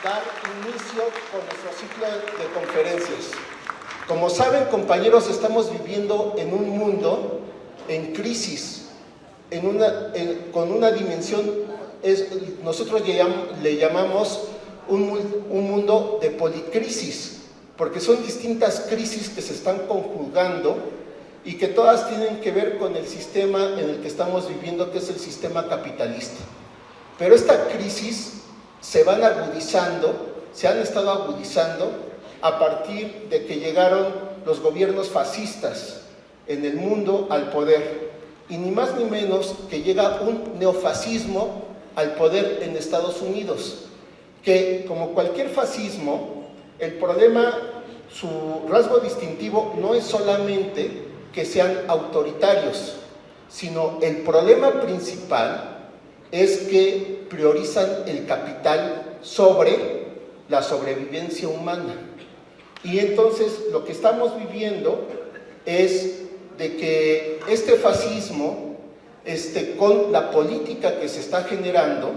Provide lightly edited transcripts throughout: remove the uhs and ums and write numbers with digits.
dar inicio con nuestro ciclo de conferencias. Como saben, compañeros, estamos viviendo en un mundo en crisis, con una dimensión, nosotros le llamamos un mundo de policrisis, porque son distintas crisis que se están conjugando y que todas tienen que ver con el sistema en el que estamos viviendo, que es el sistema capitalista. Pero esta crisis se han estado agudizando a partir de que llegaron los gobiernos fascistas en el mundo al poder. Y ni más ni menos que llega un neofascismo al poder en Estados Unidos, que como cualquier fascismo, el problema, su rasgo distintivo no es solamente que sean autoritarios, sino el problema principal es que priorizan el capital sobre la sobrevivencia humana. Y entonces lo que estamos viviendo es de que este fascismo, con la política que se está generando,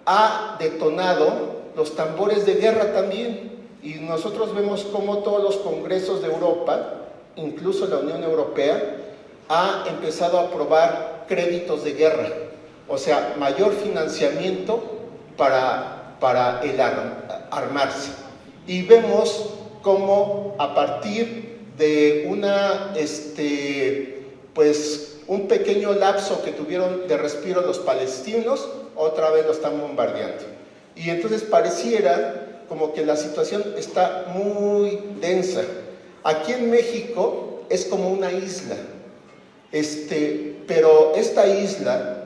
ha detonado los tambores de guerra también. Y nosotros vemos cómo todos los congresos de Europa, incluso la Unión Europea, ha empezado a aprobar créditos de guerra, o sea, mayor financiamiento para el armarse. Y vemos cómo a partir de un pequeño lapso que tuvieron de respiro los palestinos, otra vez lo están bombardeando. Y entonces pareciera como que la situación está muy densa. Aquí en México es como una isla, pero esta isla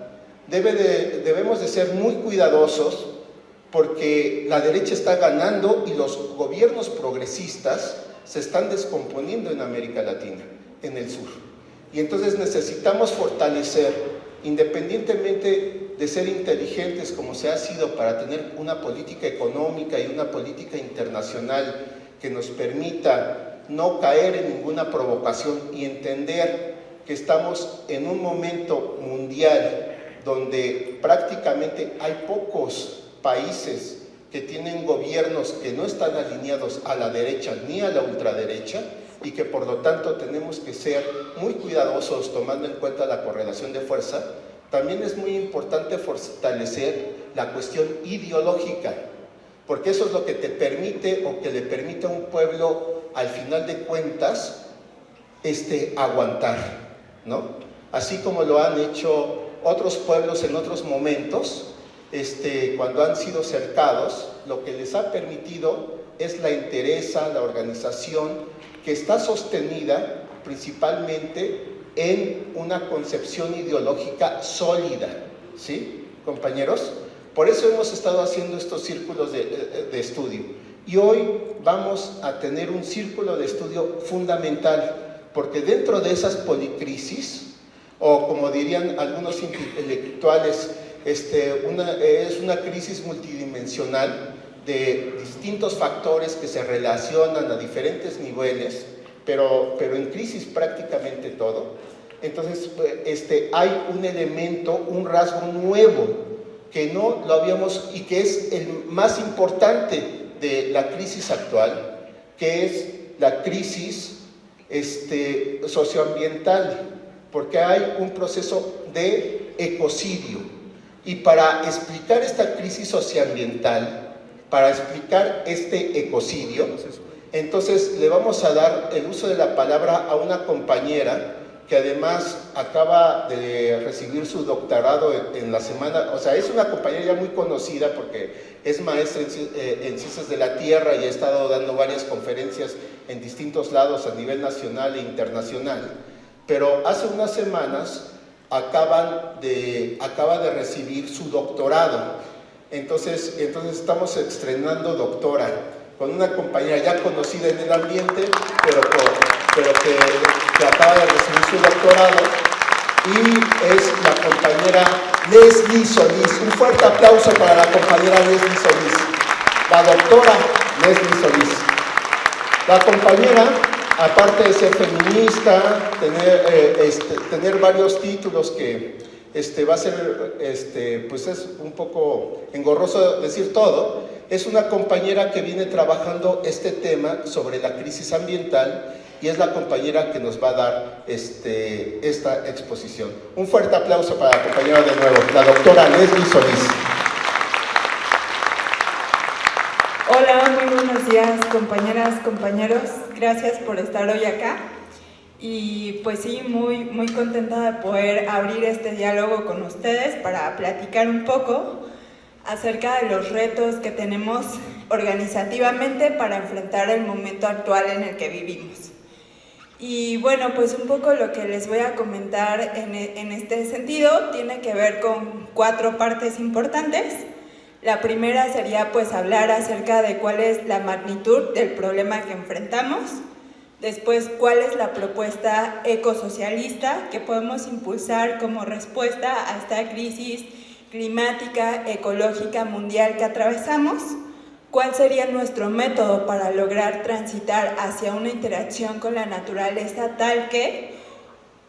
debemos de ser muy cuidadosos porque la derecha está ganando y los gobiernos progresistas se están descomponiendo en América Latina, en el sur. Y entonces necesitamos fortalecer, independientemente de ser inteligentes como se ha sido para tener una política económica y una política internacional que nos permita no caer en ninguna provocación y entender que estamos en un momento mundial donde prácticamente hay pocos países que tienen gobiernos que no están alineados a la derecha ni a la ultraderecha y que por lo tanto tenemos que ser muy cuidadosos tomando en cuenta la correlación de fuerza. También es muy importante fortalecer la cuestión ideológica, porque eso es lo que te permite o que le permite a un pueblo al final de cuentas aguantar, ¿no? Así como lo han hecho otros pueblos en otros momentos, cuando han sido cercados, lo que les ha permitido es la entereza, la organización, que está sostenida principalmente en una concepción ideológica sólida, ¿sí, compañeros? Por eso hemos estado haciendo estos círculos de estudio. Y hoy vamos a tener un círculo de estudio fundamental, porque dentro de esas policrisis, o como dirían algunos intelectuales, es una crisis multidimensional de distintos factores que se relacionan a diferentes niveles, pero en crisis prácticamente todo. Entonces, hay un elemento, un rasgo nuevo que no lo habíamos, y que es el más importante de la crisis actual, que es la crisis socioambiental, porque hay un proceso de ecocidio. Y para explicar esta crisis socioambiental, para explicar este ecocidio, entonces le vamos a dar el uso de la palabra a una compañera que además acaba de recibir su doctorado en la semana, o sea, es una compañera ya muy conocida porque es maestra en ciencias de la tierra y ha estado dando varias conferencias en distintos lados a nivel nacional e internacional, pero hace unas semanas acaba de recibir su doctorado. Entonces estamos estrenando doctora con una compañera ya conocida en el ambiente, pero que acaba de recibir su doctorado, y es la compañera Leslie Solís. Un fuerte aplauso para la compañera Leslie Solís, la doctora Leslie Solís. La compañera, aparte de ser feminista, tener varios títulos que va a ser, pues es un poco engorroso decir todo, Es una compañera que viene trabajando este tema sobre la crisis ambiental y es la compañera que nos va a dar esta exposición. Un fuerte aplauso para la compañera de nuevo, la doctora Leslie Solís. Hola, muy buenos días, compañeras, compañeros. Gracias por estar hoy acá. Y pues sí, muy contenta de poder abrir este diálogo con ustedes para platicar un poco acerca de los retos que tenemos organizativamente para enfrentar el momento actual en el que vivimos. Y bueno, pues un poco lo que les voy a comentar en este sentido tiene que ver con 4 partes importantes. La primera sería pues hablar acerca de cuál es la magnitud del problema que enfrentamos. Después, cuál es la propuesta ecosocialista que podemos impulsar como respuesta a esta crisis climática, ecológica, mundial que atravesamos. ¿Cuál sería nuestro método para lograr transitar hacia una interacción con la naturaleza tal que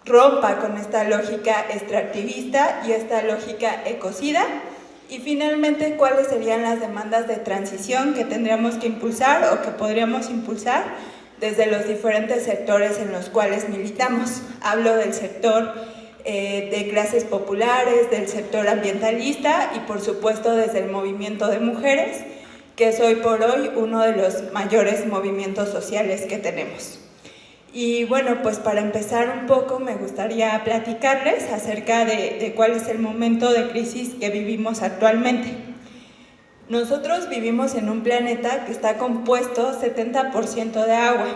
rompa con esta lógica extractivista y esta lógica ecocida? Y finalmente, ¿cuáles serían las demandas de transición que tendríamos que impulsar o que podríamos impulsar desde los diferentes sectores en los cuales militamos? Hablo del sector de clases populares, del sector ambientalista y por supuesto desde el movimiento de mujeres, que es hoy por hoy uno de los mayores movimientos sociales que tenemos. Y bueno, pues para empezar un poco me gustaría platicarles acerca de cuál es el momento de crisis que vivimos actualmente. Nosotros vivimos en un planeta que está compuesto 70% de agua.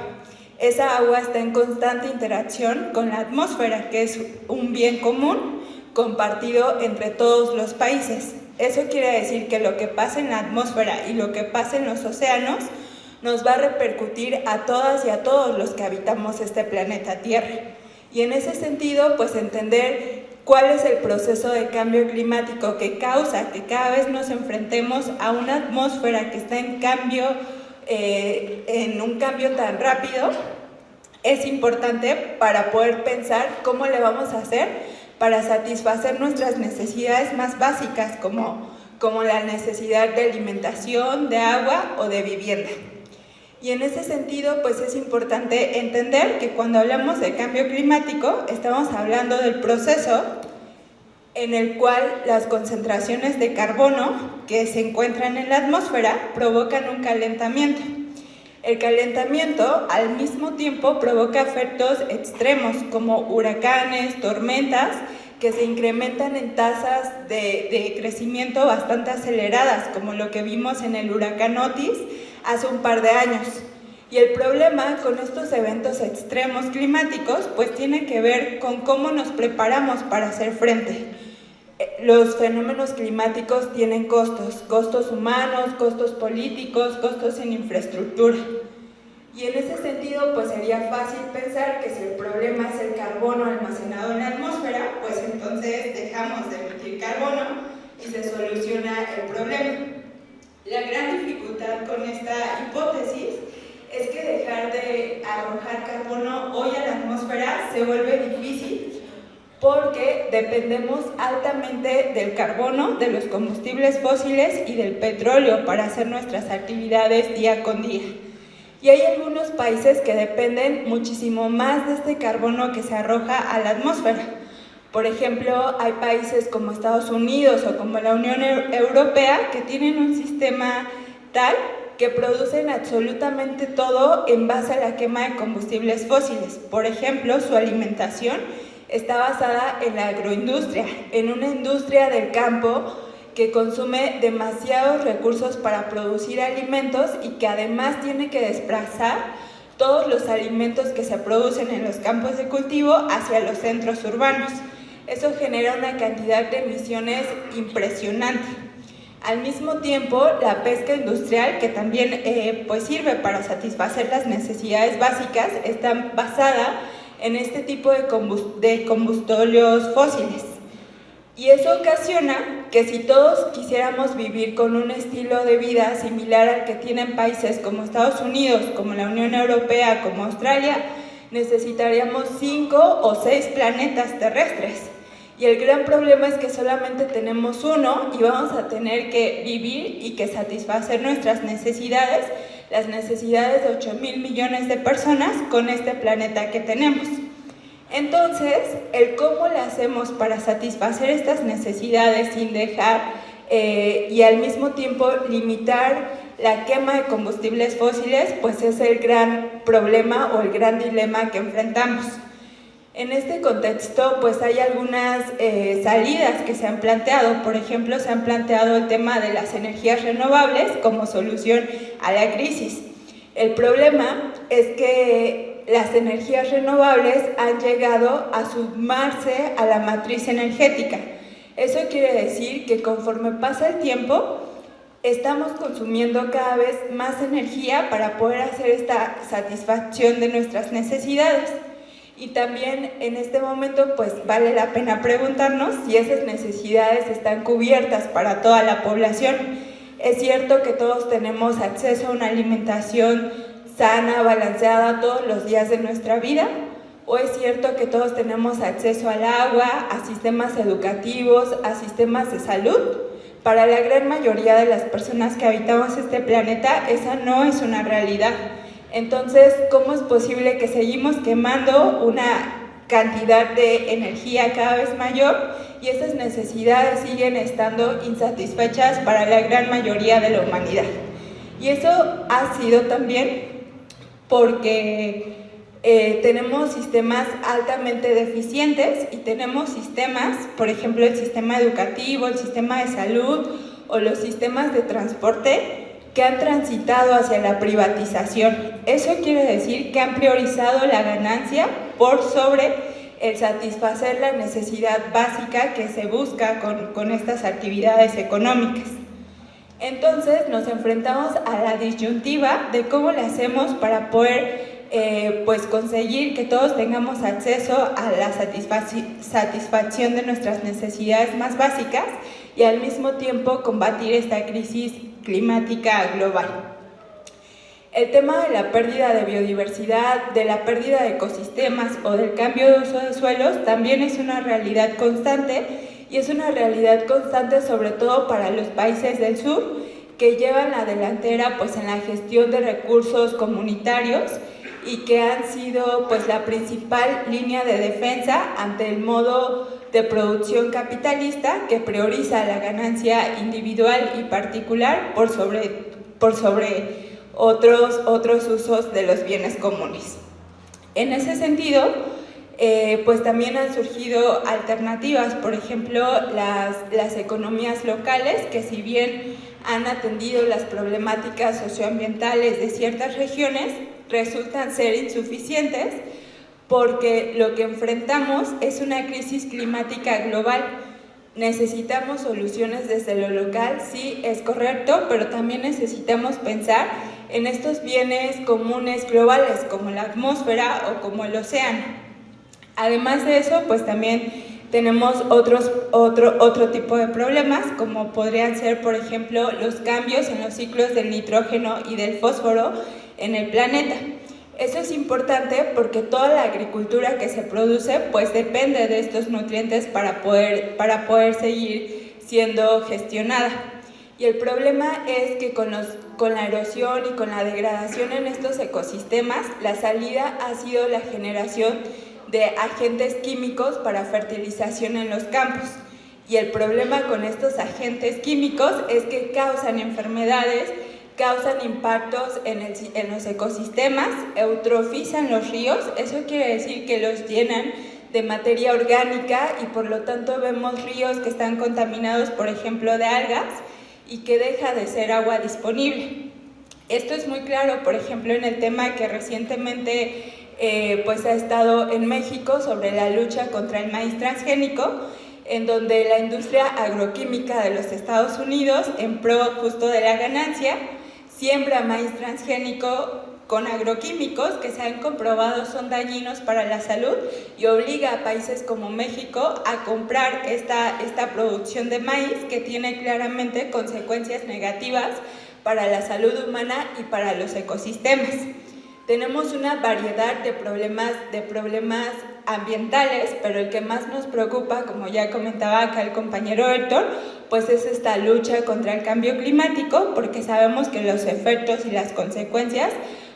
Esa agua está en constante interacción con la atmósfera, que es un bien común compartido entre todos los países. Eso quiere decir que lo que pasa en la atmósfera y lo que pasa en los océanos nos va a repercutir a todas y a todos los que habitamos este planeta Tierra. Y en ese sentido, pues entender cuál es el proceso de cambio climático que causa que cada vez nos enfrentemos a una atmósfera que está en cambio, en un cambio tan rápido, es importante para poder pensar cómo le vamos a hacer para satisfacer nuestras necesidades más básicas, como la necesidad de alimentación, de agua o de vivienda. Y en ese sentido, pues es importante entender que cuando hablamos de cambio climático, estamos hablando del proceso en el cual las concentraciones de carbono que se encuentran en la atmósfera provocan un calentamiento. El calentamiento al mismo tiempo provoca efectos extremos como huracanes, tormentas, que se incrementan en tasas de crecimiento bastante aceleradas, como lo que vimos en el huracán Otis hace un par de años. Y el problema con estos eventos extremos climáticos pues tiene que ver con cómo nos preparamos para hacer frente. Los fenómenos climáticos tienen costos humanos, costos políticos, costos en infraestructura. Y en ese sentido, pues sería fácil pensar que si el problema es el carbono almacenado en la atmósfera, pues entonces dejamos de emitir carbono y se soluciona el problema. La gran dificultad con esta hipótesis es que dejar de arrojar carbono hoy a la atmósfera se vuelve difícil porque dependemos altamente del carbono, de los combustibles fósiles y del petróleo para hacer nuestras actividades día con día. Y hay algunos países que dependen muchísimo más de este carbono que se arroja a la atmósfera. Por ejemplo, hay países como Estados Unidos o como la Unión Europea que tienen un sistema tal que producen absolutamente todo en base a la quema de combustibles fósiles. Por ejemplo, su alimentación está basada en la agroindustria, en una industria del campo que consume demasiados recursos para producir alimentos y que además tiene que desplazar todos los alimentos que se producen en los campos de cultivo hacia los centros urbanos. Eso genera una cantidad de emisiones impresionante. Al mismo tiempo, la pesca industrial, que también pues sirve para satisfacer las necesidades básicas, está basada en este tipo de combustibles fósiles. Y eso ocasiona que si todos quisiéramos vivir con un estilo de vida similar al que tienen países como Estados Unidos, como la Unión Europea, como Australia, necesitaríamos 5 o 6 planetas terrestres. Y el gran problema es que solamente tenemos uno y vamos a tener que vivir y que satisfacer nuestras necesidades, las necesidades de 8,000 millones de personas con este planeta que tenemos. Entonces, el cómo le hacemos para satisfacer estas necesidades sin dejar y al mismo tiempo limitar la quema de combustibles fósiles, pues es el gran problema o el gran dilema que enfrentamos. En este contexto, pues hay algunas salidas que se han planteado. Por ejemplo, se han planteado el tema de las energías renovables como solución a la crisis. El problema es que las energías renovables han llegado a sumarse a la matriz energética. Eso quiere decir que conforme pasa el tiempo, estamos consumiendo cada vez más energía para poder hacer esta satisfacción de nuestras necesidades. Y también en este momento pues vale la pena preguntarnos si esas necesidades están cubiertas para toda la población. Es cierto que todos tenemos acceso a una alimentación sana, balanceada todos los días de nuestra vida, o es cierto que todos tenemos acceso al agua, a sistemas educativos, a sistemas de salud. Para la gran mayoría de las personas que habitamos este planeta, esa no es una realidad. Entonces, ¿cómo es posible que seguimos quemando una cantidad de energía cada vez mayor y esas necesidades siguen estando insatisfechas para la gran mayoría de la humanidad? Y eso ha sido también porque tenemos sistemas altamente deficientes y tenemos sistemas, por ejemplo, el sistema educativo, el sistema de salud o los sistemas de transporte que han transitado hacia la privatización. Eso quiere decir que han priorizado la ganancia por sobre el satisfacer la necesidad básica que se busca con estas actividades económicas. Entonces nos enfrentamos a la disyuntiva de cómo le hacemos para poder pues conseguir que todos tengamos acceso a la satisfacción de nuestras necesidades más básicas y al mismo tiempo combatir esta crisis climática global. El tema de la pérdida de biodiversidad, de la pérdida de ecosistemas o del cambio de uso de suelos también es una realidad constante y es una realidad constante sobre todo para los países del sur que llevan la delantera pues en la gestión de recursos comunitarios y que han sido pues la principal línea de defensa ante el modo de producción capitalista que prioriza la ganancia individual y particular por sobre otros usos de los bienes comunes. En ese sentido, pues también han surgido alternativas, por ejemplo, las economías locales, que si bien han atendido las problemáticas socioambientales de ciertas regiones, resultan ser insuficientes porque lo que enfrentamos es una crisis climática global. Necesitamos soluciones desde lo local, sí, es correcto, pero también necesitamos pensar en estos bienes comunes globales como la atmósfera o como el océano. Además de eso, pues también tenemos otro tipo de problemas, como podrían ser, por ejemplo, los cambios en los ciclos del nitrógeno y del fósforo en el planeta. Eso es importante porque toda la agricultura que se produce pues depende de estos nutrientes para poder seguir siendo gestionada. Y el problema es que con la erosión y con la degradación en estos ecosistemas, la salida ha sido la generación de agentes químicos para fertilización en los campos. Y el problema con estos agentes químicos es que causan enfermedades, causan impactos en los ecosistemas, eutrofizan los ríos, eso quiere decir que los llenan de materia orgánica y por lo tanto vemos ríos que están contaminados, por ejemplo, de algas y que deja de ser agua disponible. Esto es muy claro, por ejemplo, en el tema que recientemente pues ha estado en México sobre la lucha contra el maíz transgénico, en donde la industria agroquímica de los Estados Unidos, en pro justo de la ganancia, siembra maíz transgénico con agroquímicos que se han comprobado son dañinos para la salud y obliga a países como México a comprar esta producción de maíz que tiene claramente consecuencias negativas para la salud humana y para los ecosistemas. Tenemos una variedad de problemas ambientales, pero el que más nos preocupa, como ya comentaba acá el compañero Héctor, pues es esta lucha contra el cambio climático, porque sabemos que los efectos y las consecuencias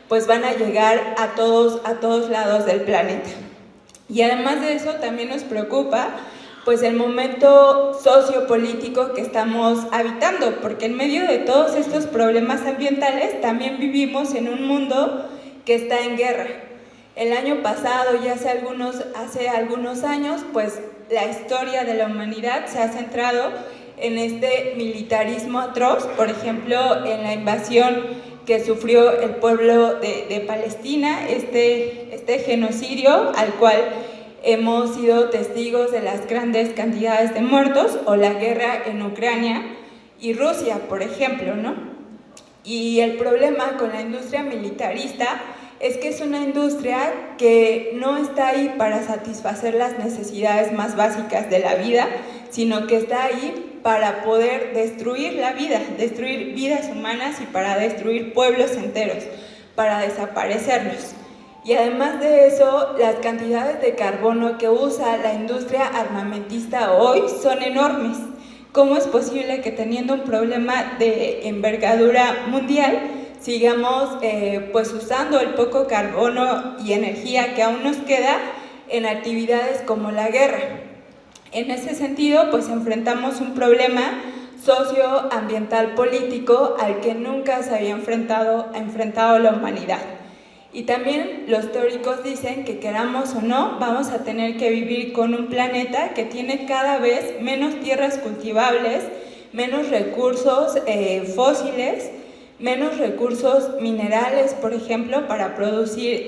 pues van a llegar a todos lados del planeta. Y además de eso también nos preocupa pues el momento sociopolítico que estamos habitando, porque en medio de todos estos problemas ambientales también vivimos en un mundo que está en guerra. El año pasado y hace algunos años, pues la historia de la humanidad se ha centrado en este militarismo atroz, por ejemplo, en la invasión que sufrió el pueblo de Palestina, este genocidio al cual hemos sido testigos de las grandes cantidades de muertos, o la guerra en Ucrania y Rusia, por ejemplo, ¿no? Y el problema con la industria militarista es que es una industria que no está ahí para satisfacer las necesidades más básicas de la vida, sino que está ahí para poder destruir la vida, destruir vidas humanas y para destruir pueblos enteros, para desaparecerlos. Y además de eso, las cantidades de carbono que usa la industria armamentista hoy son enormes. ¿Cómo es posible que teniendo un problema de envergadura mundial sigamos pues usando el poco carbono y energía que aún nos queda en actividades como la guerra? En ese sentido, pues enfrentamos un problema socioambiental político al que nunca se había enfrentado la humanidad. Y también los teóricos dicen que queramos o no, vamos a tener que vivir con un planeta que tiene cada vez menos tierras cultivables, menos recursos fósiles, menos recursos minerales, por ejemplo, para producir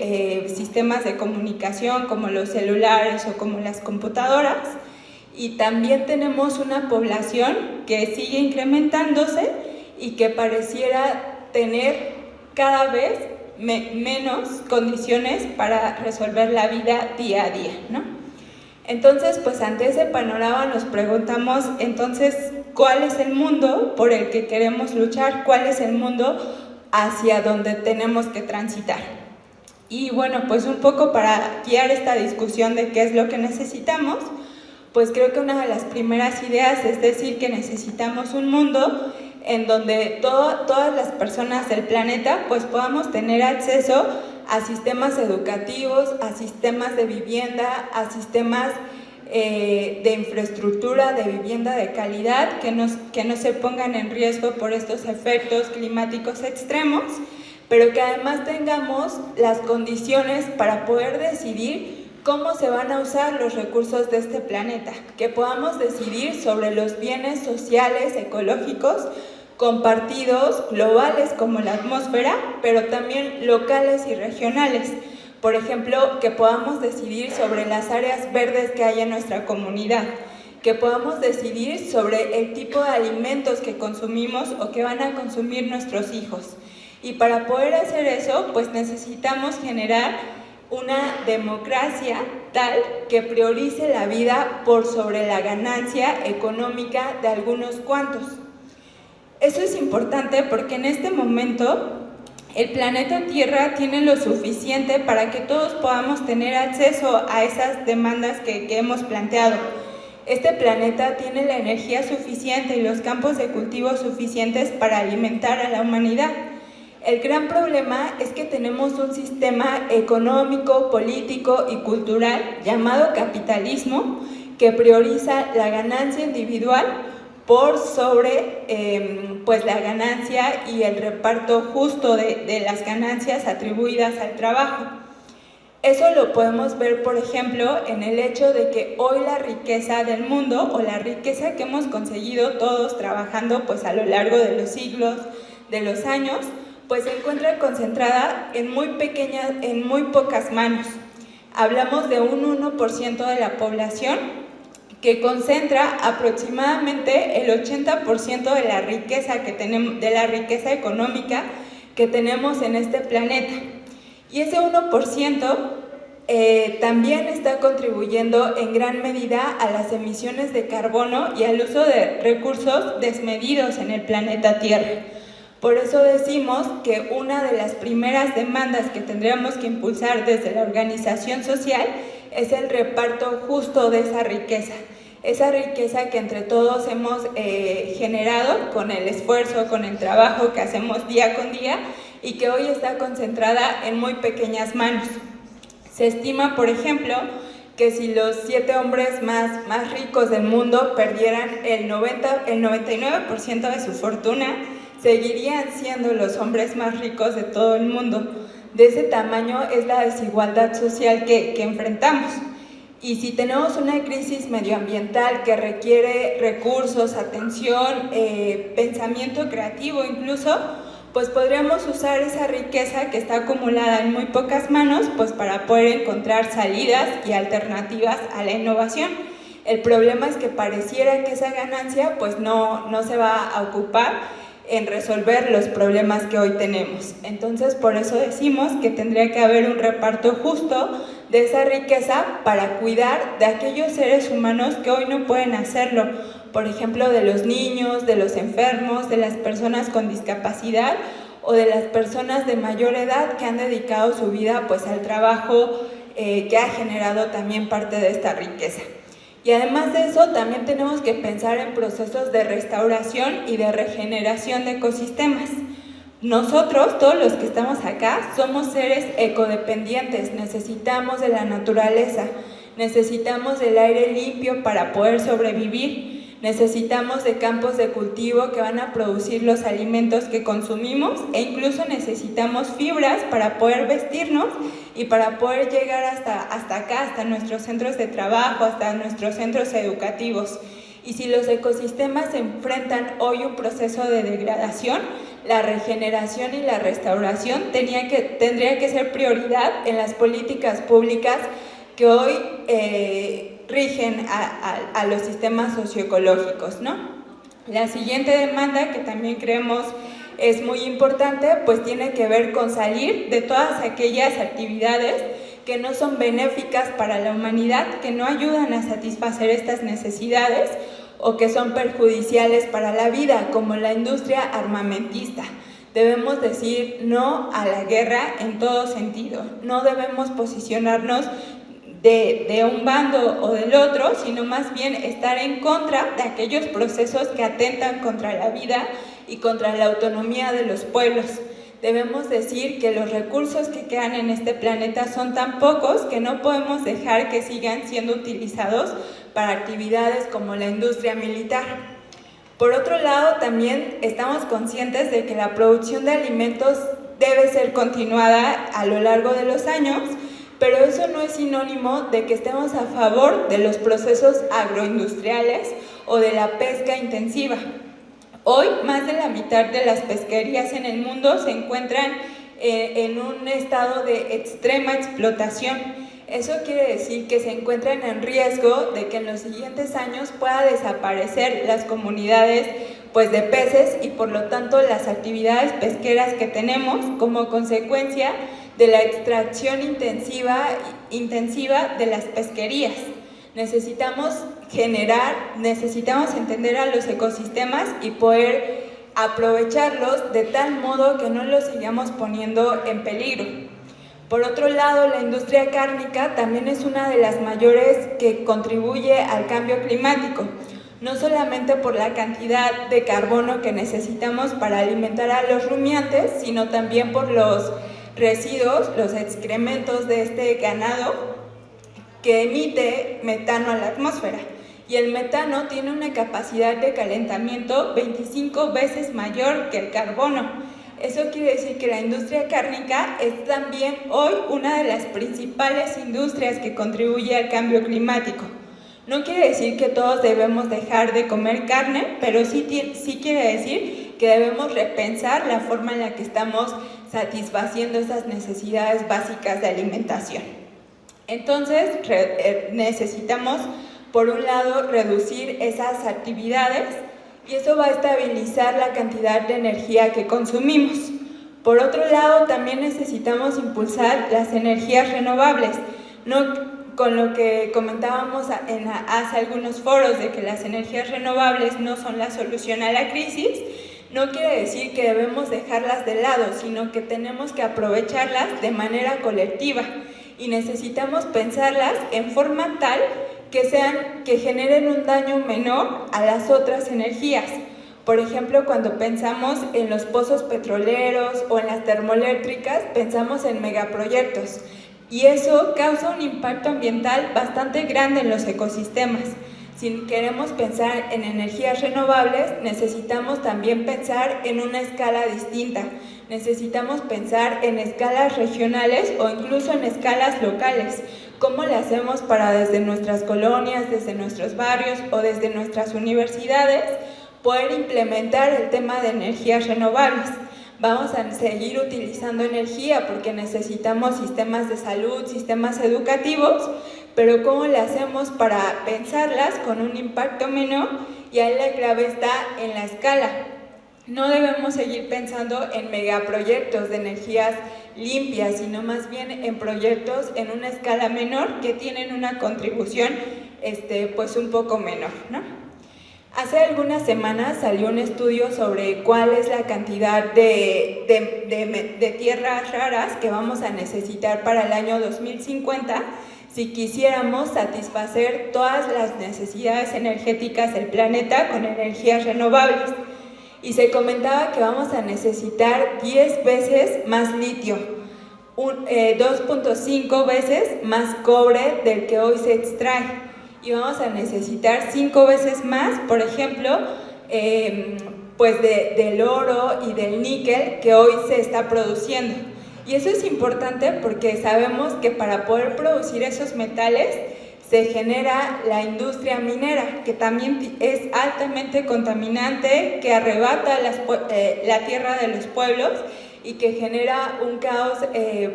sistemas de comunicación como los celulares o como las computadoras. Y también tenemos una población que sigue incrementándose y que pareciera tener cada vez menos condiciones para resolver la vida día a día, ¿no? Entonces, pues ante ese panorama nos preguntamos, entonces, ¿cuál es el mundo por el que queremos luchar? ¿Cuál es el mundo hacia donde tenemos que transitar? Y bueno, pues un poco para guiar esta discusión de qué es lo que necesitamos, pues creo que una de las primeras ideas es decir que necesitamos un mundo en donde todas las personas del planeta pues podamos tener acceso a sistemas educativos, a sistemas de vivienda, a sistemas de infraestructura, de vivienda de calidad, que no se pongan en riesgo por estos efectos climáticos extremos, pero que además tengamos las condiciones para poder decidir cómo se van a usar los recursos de este planeta, que podamos decidir sobre los bienes sociales, ecológicos, compartidos, globales como la atmósfera, pero también locales y regionales. Por ejemplo, que podamos decidir sobre las áreas verdes que hay en nuestra comunidad, que podamos decidir sobre el tipo de alimentos que consumimos o que van a consumir nuestros hijos. Y para poder hacer eso, pues necesitamos generar una democracia tal que priorice la vida por sobre la ganancia económica de algunos cuantos. Eso es importante porque en este momento el planeta Tierra tiene lo suficiente para que todos podamos tener acceso a esas demandas que hemos planteado. Este planeta tiene la energía suficiente y los campos de cultivo suficientes para alimentar a la humanidad. El gran problema es que tenemos un sistema económico, político y cultural llamado capitalismo que prioriza la ganancia individual por sobre pues la ganancia y el reparto justo de las ganancias atribuidas al trabajo. Eso lo podemos ver, por ejemplo, en el hecho de que hoy la riqueza del mundo o la riqueza que hemos conseguido todos trabajando pues a lo largo de los siglos, de los años, pues se encuentra concentrada en muy pocas manos. Hablamos de un 1% de la población que concentra aproximadamente el 80% de la riqueza que tenemos, de la riqueza económica que tenemos en este planeta. Y ese 1% también está contribuyendo en gran medida a las emisiones de carbono y al uso de recursos desmedidos en el planeta Tierra. Por eso decimos que una de las primeras demandas que tendríamos que impulsar desde la organización social es el reparto justo de esa riqueza que entre todos hemos generado con el esfuerzo, con el trabajo que hacemos día con día y que hoy está concentrada en muy pequeñas manos. Se estima, por ejemplo, que si los 7 hombres más ricos del mundo perdieran el 99% de su fortuna, seguirían siendo los hombres más ricos de todo el mundo. De ese tamaño es la desigualdad social que enfrentamos. Y si tenemos una crisis medioambiental que requiere recursos, atención, pensamiento creativo incluso, pues podríamos usar esa riqueza que está acumulada en muy pocas manos pues para poder encontrar salidas y alternativas a la innovación. El problema es que pareciera que esa ganancia pues no se va a ocupar en resolver los problemas que hoy tenemos. Entonces, por eso decimos que tendría que haber un reparto justo de esa riqueza para cuidar de aquellos seres humanos que hoy no pueden hacerlo. Por ejemplo, de los niños, de los enfermos, de las personas con discapacidad o de las personas de mayor edad que han dedicado su vida pues al trabajo que ha generado también parte de esta riqueza. Y además de eso, también tenemos que pensar en procesos de restauración y de regeneración de ecosistemas. Nosotros, todos los que estamos acá, somos seres ecodependientes, necesitamos de la naturaleza, necesitamos del aire limpio para poder sobrevivir, necesitamos de campos de cultivo que van a producir los alimentos que consumimos e incluso necesitamos fibras para poder vestirnos y para poder llegar hasta acá, hasta nuestros centros de trabajo, hasta nuestros centros educativos. Y si los ecosistemas enfrentan hoy un proceso de degradación, la regeneración y la restauración tendría que ser prioridad en las políticas públicas que hoy rigen a los sistemas socioecológicos, ¿no? La siguiente demanda, que también creemos es muy importante, pues tiene que ver con salir de todas aquellas actividades que no son benéficas para la humanidad, que no ayudan a satisfacer estas necesidades o que son perjudiciales para la vida, como la industria armamentista. Debemos decir no a la guerra en todo sentido, no debemos posicionarnos de un bando o del otro, sino más bien estar en contra de aquellos procesos que atentan contra la vida y contra la autonomía de los pueblos. Debemos decir que los recursos que quedan en este planeta son tan pocos que no podemos dejar que sigan siendo utilizados para actividades como la industria militar. Por otro lado, también estamos conscientes de que la producción de alimentos debe ser continuada a lo largo de los años, pero eso no es sinónimo de que estemos a favor de los procesos agroindustriales o de la pesca intensiva. Hoy, más de la mitad de las pesquerías en el mundo se encuentran en un estado de extrema explotación. Eso quiere decir que se encuentran en riesgo de que en los siguientes años pueda desaparecer las comunidades pues, de peces y por lo tanto las actividades pesqueras que tenemos como consecuencia de la extracción intensiva de las pesquerías. Necesitamos entender a los ecosistemas y poder aprovecharlos de tal modo que no los sigamos poniendo en peligro. Por otro lado, la industria cárnica también es una de las mayores que contribuye al cambio climático, no solamente por la cantidad de carbono que necesitamos para alimentar a los rumiantes, sino también por los residuos, los excrementos de este ganado que emite metano a la atmósfera. Y el metano tiene una capacidad de calentamiento 25 veces mayor que el carbono. Eso quiere decir que la industria cárnica es también hoy una de las principales industrias que contribuye al cambio climático. No quiere decir que todos debemos dejar de comer carne, pero sí quiere decir que debemos repensar la forma en la que estamos satisfaciendo esas necesidades básicas de alimentación. Entonces, necesitamos, por un lado, reducir esas actividades y eso va a estabilizar la cantidad de energía que consumimos. Por otro lado, también necesitamos impulsar las energías renovables, no con lo que comentábamos hace algunos foros de que las energías renovables no son la solución a la crisis. No quiere decir que debemos dejarlas de lado, sino que tenemos que aprovecharlas de manera colectiva. y necesitamos pensarlas en forma tal que generen un daño menor a las otras energías. Por ejemplo, cuando pensamos en los pozos petroleros o en las termoeléctricas, pensamos en megaproyectos, y eso causa un impacto ambiental bastante grande en los ecosistemas. Si queremos pensar en energías renovables, necesitamos también pensar en una escala distinta. Necesitamos pensar en escalas regionales o incluso en escalas locales. ¿Cómo le hacemos para desde nuestras colonias, desde nuestros barrios o desde nuestras universidades poder implementar el tema de energías renovables? Vamos a seguir utilizando energía porque necesitamos sistemas de salud, sistemas educativos, pero ¿cómo le hacemos para pensarlas con un impacto menor? Y ahí la clave está en la escala. No debemos seguir pensando en megaproyectos de energías limpias, sino más bien en proyectos en una escala menor que tienen una contribución pues un poco menor, ¿no? Hace algunas semanas salió un estudio sobre cuál es la cantidad de tierras raras que vamos a necesitar para el año 2050 si quisiéramos satisfacer todas las necesidades energéticas del planeta con energías renovables. Y se comentaba que vamos a necesitar 10 veces más litio, 2.5 veces más cobre del que hoy se extrae, y vamos a necesitar 5 veces más, por ejemplo, pues del oro y del níquel que hoy se está produciendo. Y eso es importante porque sabemos que para poder producir esos metales se genera la industria minera, que también es altamente contaminante, que arrebata la tierra de los pueblos y que genera un caos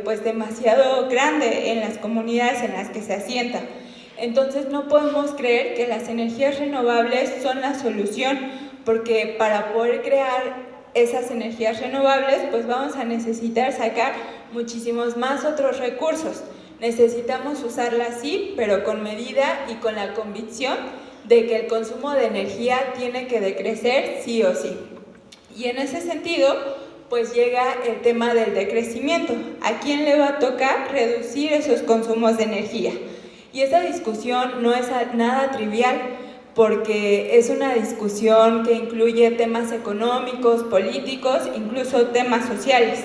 pues demasiado grande en las comunidades en las que se asienta. Entonces no podemos creer que las energías renovables son la solución, porque para poder crear esas energías renovables pues vamos a necesitar sacar muchísimos más otros recursos. Necesitamos usarlas sí, pero con medida y con la convicción de que el consumo de energía tiene que decrecer sí o sí. Y en ese sentido, pues llega el tema del decrecimiento. ¿A quién le va a tocar reducir esos consumos de energía? Y esa discusión no es nada trivial, porque es una discusión que incluye temas económicos, políticos, incluso temas sociales.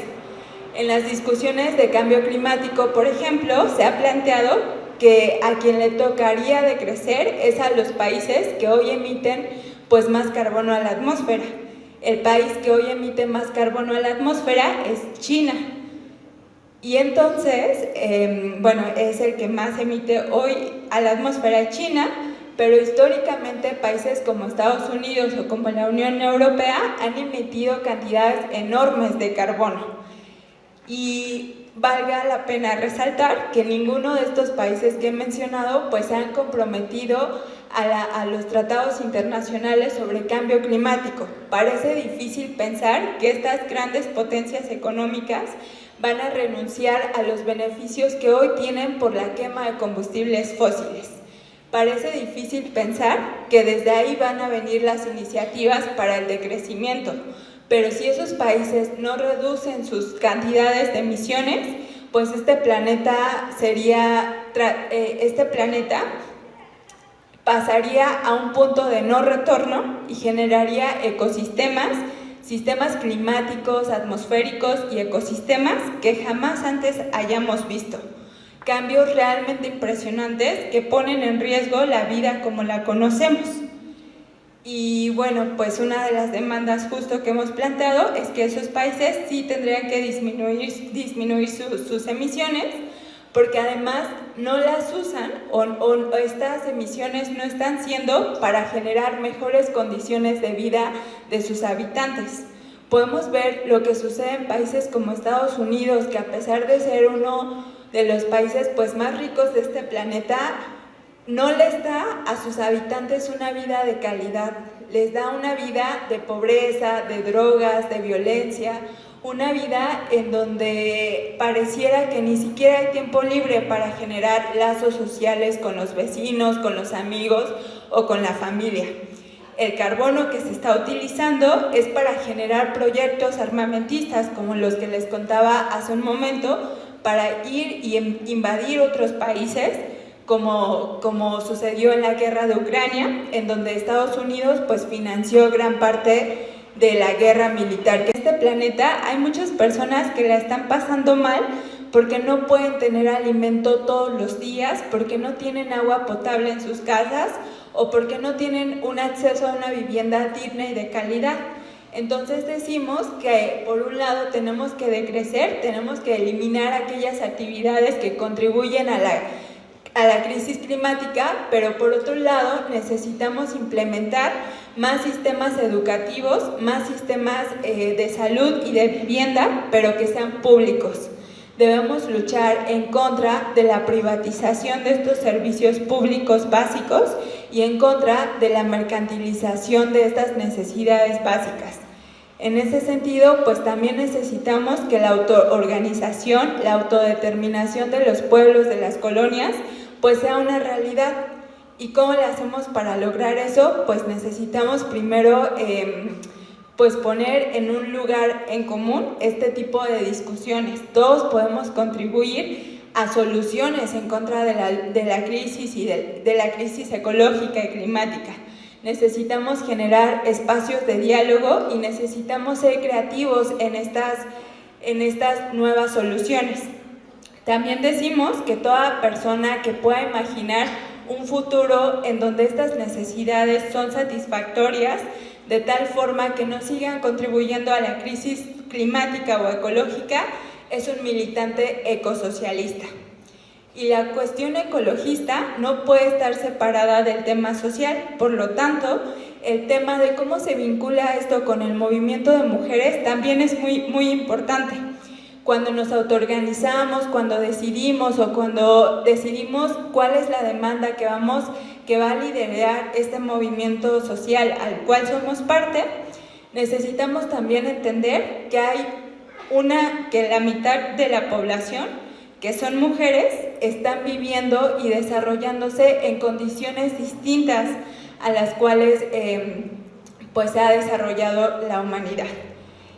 En las discusiones de cambio climático, por ejemplo, se ha planteado que a quien le tocaría decrecer es a los países que hoy emiten pues más carbono a la atmósfera. El país que hoy emite más carbono a la atmósfera es China. Y entonces, bueno, es el que más emite hoy a la atmósfera China, pero históricamente países como Estados Unidos o como la Unión Europea han emitido cantidades enormes de carbono. Y valga la pena resaltar que ninguno de estos países que he mencionado pues se han comprometido a los tratados internacionales sobre cambio climático. Parece difícil pensar que estas grandes potencias económicas van a renunciar a los beneficios que hoy tienen por la quema de combustibles fósiles. Parece difícil pensar que desde ahí van a venir las iniciativas para el decrecimiento, pero si esos países no reducen sus cantidades de emisiones, pues este planeta pasaría a un punto de no retorno y generaría ecosistemas, sistemas climáticos, atmosféricos y ecosistemas que jamás antes hayamos visto. Cambios realmente impresionantes que ponen en riesgo la vida como la conocemos. Y bueno, pues una de las demandas justo que hemos planteado es que esos países sí tendrían que disminuir sus emisiones, porque además no las usan o estas emisiones no están siendo para generar mejores condiciones de vida de sus habitantes. Podemos ver lo que sucede en países como Estados Unidos, que a pesar de ser uno de los países pues más ricos de este planeta, no les da a sus habitantes una vida de calidad, les da una vida de pobreza, de drogas, de violencia, una vida en donde pareciera que ni siquiera hay tiempo libre para generar lazos sociales con los vecinos, con los amigos o con la familia. El carbono que se está utilizando es para generar proyectos armamentistas como los que les contaba hace un momento, para ir y invadir otros países, como sucedió en la guerra de Ucrania, en donde Estados Unidos pues financió gran parte de la guerra militar. En este planeta hay muchas personas que la están pasando mal porque no pueden tener alimento todos los días, porque no tienen agua potable en sus casas o porque no tienen un acceso a una vivienda digna y de calidad. Entonces decimos que por un lado tenemos que decrecer, tenemos que eliminar aquellas actividades que contribuyen a la crisis climática, pero por otro lado necesitamos implementar más sistemas educativos, más sistemas de salud y de vivienda, pero que sean públicos. Debemos luchar en contra de la privatización de estos servicios públicos básicos y en contra de la mercantilización de estas necesidades básicas. En ese sentido, pues también necesitamos que la autoorganización, la autodeterminación de los pueblos, de las colonias, pues sea una realidad. ¿Y cómo le hacemos para lograr eso? Pues necesitamos primero pues poner en un lugar en común este tipo de discusiones. Todos podemos contribuir a soluciones en contra de la crisis y de la crisis ecológica y climática. Necesitamos generar espacios de diálogo y necesitamos ser creativos en estas nuevas soluciones. También decimos que toda persona que pueda imaginar un futuro en donde estas necesidades son satisfactorias, de tal forma que no sigan contribuyendo a la crisis climática o ecológica, es un militante ecosocialista. Y la cuestión ecologista no puede estar separada del tema social. Por lo tanto, el tema de cómo se vincula esto con el movimiento de mujeres también es muy importante. Cuando nos autoorganizamos, cuando decidimos cuál es la demanda que va a liderar este movimiento social al cual somos parte, necesitamos también entender que la mitad de la población, que son mujeres, están viviendo y desarrollándose en condiciones distintas a las cuales pues se ha desarrollado la humanidad.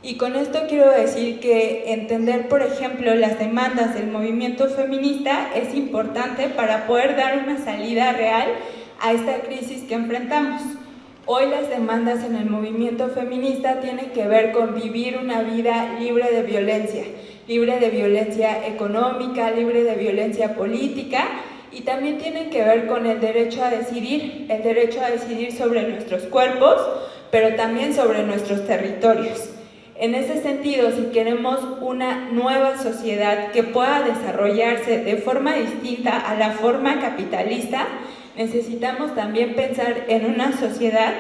Y con esto quiero decir que entender, por ejemplo, las demandas del movimiento feminista es importante para poder dar una salida real a esta crisis que enfrentamos. Hoy las demandas en el movimiento feminista tienen que ver con vivir una vida libre de violencia económica, libre de violencia política, y también tienen que ver con el derecho a decidir sobre nuestros cuerpos, pero también sobre nuestros territorios. En ese sentido, si queremos una nueva sociedad que pueda desarrollarse de forma distinta a la forma capitalista, necesitamos también pensar en una sociedad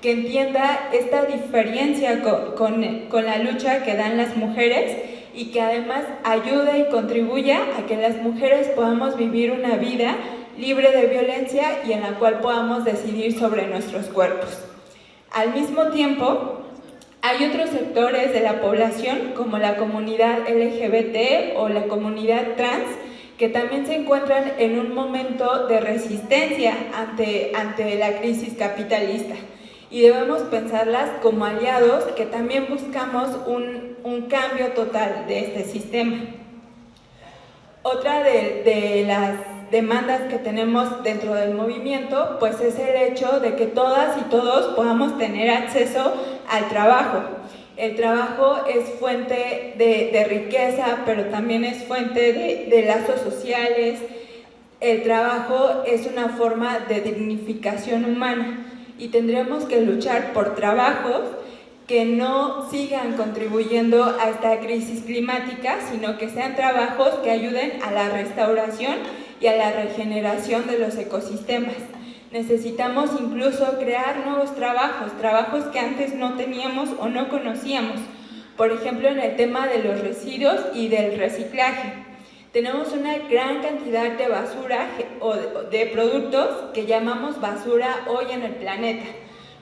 que entienda esta diferencia con la lucha que dan las mujeres y que además ayude y contribuya a que las mujeres podamos vivir una vida libre de violencia y en la cual podamos decidir sobre nuestros cuerpos. Al mismo tiempo, hay otros sectores de la población, como la comunidad LGBT o la comunidad trans, que también se encuentran en un momento de resistencia ante la crisis capitalista. Y debemos pensarlas como aliados que también buscamos un cambio total de este sistema. Otra de las demandas que tenemos dentro del movimiento, pues es el hecho de que todas y todos podamos tener acceso al trabajo. El trabajo es fuente de riqueza, pero también es fuente de lazos sociales. El trabajo es una forma de dignificación humana y tendremos que luchar por trabajos que no sigan contribuyendo a esta crisis climática, sino que sean trabajos que ayuden a la restauración y a la regeneración de los ecosistemas. Necesitamos incluso crear nuevos trabajos que antes no teníamos o no conocíamos. Por ejemplo, en el tema de los residuos y del reciclaje. Tenemos una gran cantidad de basura o de productos que llamamos basura hoy en el planeta.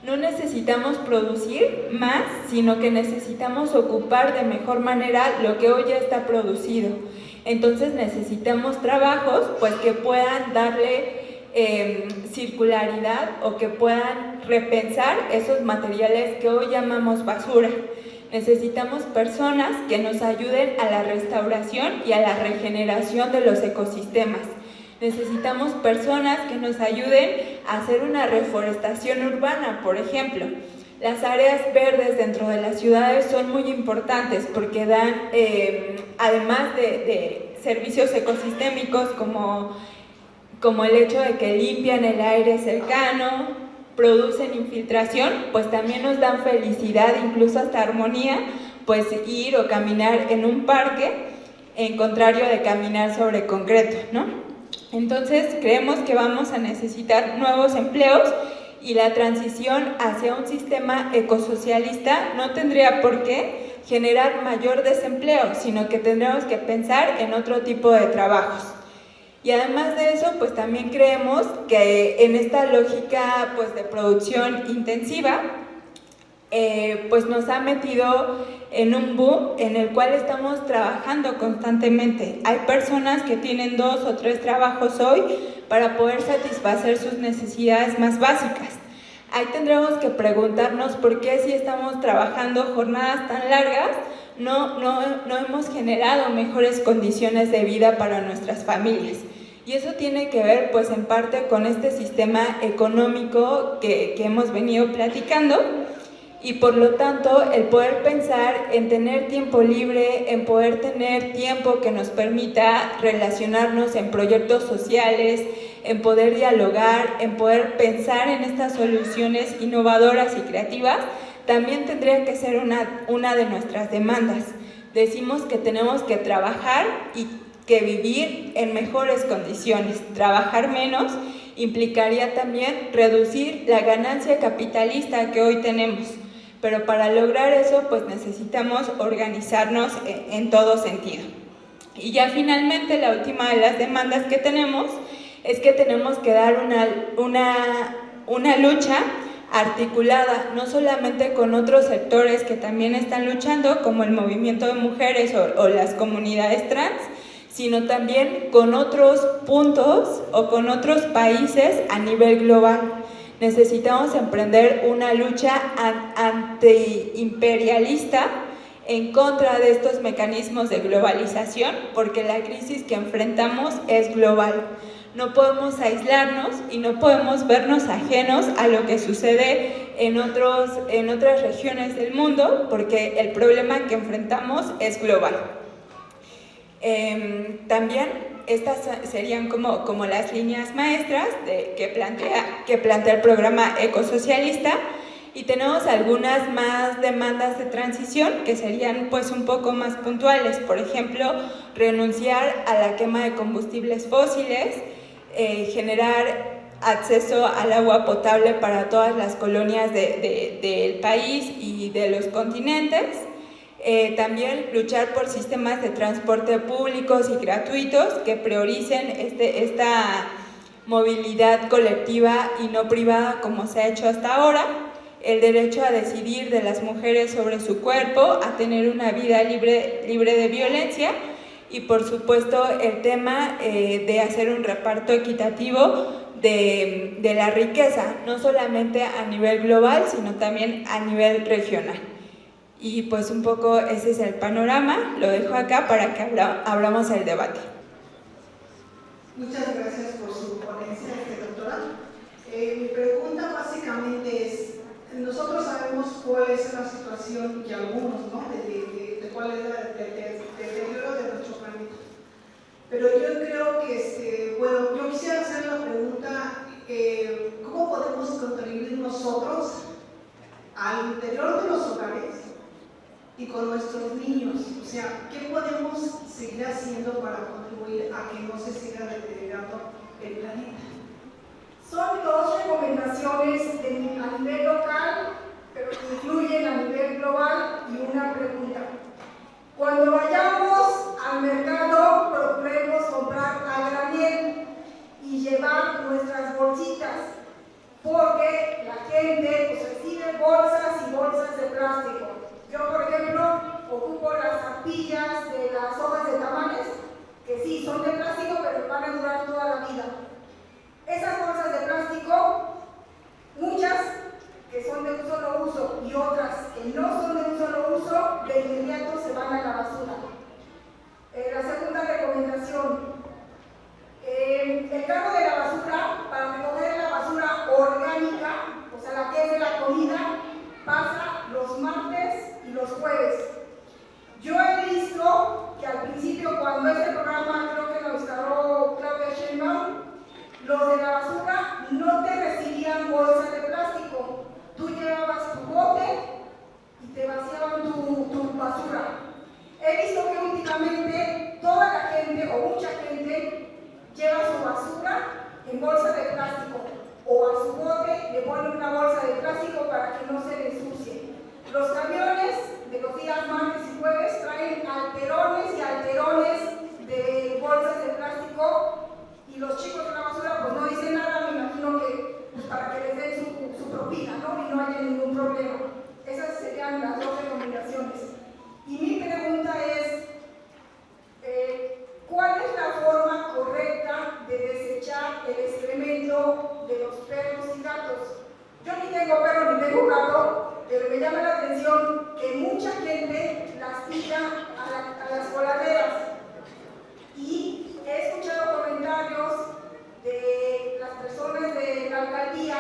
No necesitamos producir más, sino que necesitamos ocupar de mejor manera lo que hoy ya está producido. Entonces necesitamos trabajos pues, que puedan darle circularidad o que puedan repensar esos materiales que hoy llamamos basura. Necesitamos personas que nos ayuden a la restauración y a la regeneración de los ecosistemas. Necesitamos personas que nos ayuden a hacer una reforestación urbana, por ejemplo. Las áreas verdes dentro de las ciudades son muy importantes porque dan, además de servicios ecosistémicos como el hecho de que limpian el aire cercano, producen infiltración, pues también nos dan felicidad, incluso hasta armonía, pues ir o caminar en un parque, en contrario de caminar sobre concreto, ¿no? Entonces creemos que vamos a necesitar nuevos empleos y la transición hacia un sistema ecosocialista no tendría por qué generar mayor desempleo, sino que tendremos que pensar en otro tipo de trabajos. Y además de eso, pues también creemos que en esta lógica pues, de producción intensiva, pues nos ha metido en un boom en el cual estamos trabajando constantemente. Hay personas que tienen 2 o 3 trabajos hoy para poder satisfacer sus necesidades más básicas. Ahí tendremos que preguntarnos por qué si estamos trabajando jornadas tan largas no hemos generado mejores condiciones de vida para nuestras familias. Y eso tiene que ver pues en parte con este sistema económico que hemos venido platicando, y por lo tanto el poder pensar en tener tiempo libre, en poder tener tiempo que nos permita relacionarnos en proyectos sociales, en poder dialogar, en poder pensar en estas soluciones innovadoras y creativas, también tendría que ser una de nuestras demandas. Decimos que tenemos que trabajar y que vivir en mejores condiciones. Trabajar menos implicaría también reducir la ganancia capitalista que hoy tenemos. Pero para lograr eso, pues necesitamos organizarnos en todo sentido. Y ya finalmente, la última de las demandas que tenemos es que tenemos que dar una lucha articulada, no solamente con otros sectores que también están luchando, como el movimiento de mujeres o las comunidades trans, sino también con otros puntos o con otros países a nivel global. Necesitamos emprender una lucha antiimperialista en contra de estos mecanismos de globalización, porque la crisis que enfrentamos es global. No podemos aislarnos y no podemos vernos ajenos a lo que sucede en otras regiones del mundo, porque el problema que enfrentamos es global. También estas serían como las líneas maestras que plantea el programa ecosocialista, y tenemos algunas más demandas de transición que serían pues un poco más puntuales. Por ejemplo, renunciar a la quema de combustibles fósiles, generar acceso al agua potable para todas las colonias del país y de los continentes. También luchar por sistemas de transporte públicos y gratuitos que prioricen esta movilidad colectiva y no privada como se ha hecho hasta ahora, el derecho a decidir de las mujeres sobre su cuerpo, a tener una vida libre de violencia, y por supuesto el tema de hacer un reparto equitativo de la riqueza, no solamente a nivel global, sino también a nivel regional. Y pues un poco ese es el panorama, lo dejo acá para que abramos el debate. Muchas gracias por su ponencia, doctora. Mi pregunta básicamente es, nosotros sabemos cuál es la situación, y algunos, ¿no?, de cuál es el deterioro de nuestro planeta. Pero yo creo que, bueno, yo quisiera hacer la pregunta, ¿cómo podemos contribuir nosotros al interior de los hogares y con nuestros niños? O sea, ¿qué podemos seguir haciendo para contribuir a que no se siga deteriorando el planeta? Son 2 recomendaciones a nivel local, pero que influyen a nivel global, y una pregunta. Cuando vayamos al mercado, procuremos comprar a granel y llevar nuestras bolsitas, porque la gente pues, recibe bolsas y bolsas de plástico. Yo, por ejemplo, ocupo las zapillas de las hojas de tamales, que sí, son de plástico, pero van a durar toda la vida. Esas bolsas de plástico, muchas que son de un solo uso y otras que no son de un solo uso, a su bote le pone una bolsa de plástico para que no se le ensucie. Los camiones de los días martes y jueves traen alterones y alterones de bolsas de plástico y los chicos de la basura pues no dicen nada, me imagino que pues, para que les den su propina, ¿no? Y no haya ningún problema. Esas serían las dos recomendaciones. Y mi pregunta es, ¿cuál es la forma correcta de desechar el excremento de los perros y gatos? Yo ni tengo perro ni tengo gato, pero me llama la atención que mucha gente las tira a las coladeras. Y he escuchado comentarios de las personas de la alcaldía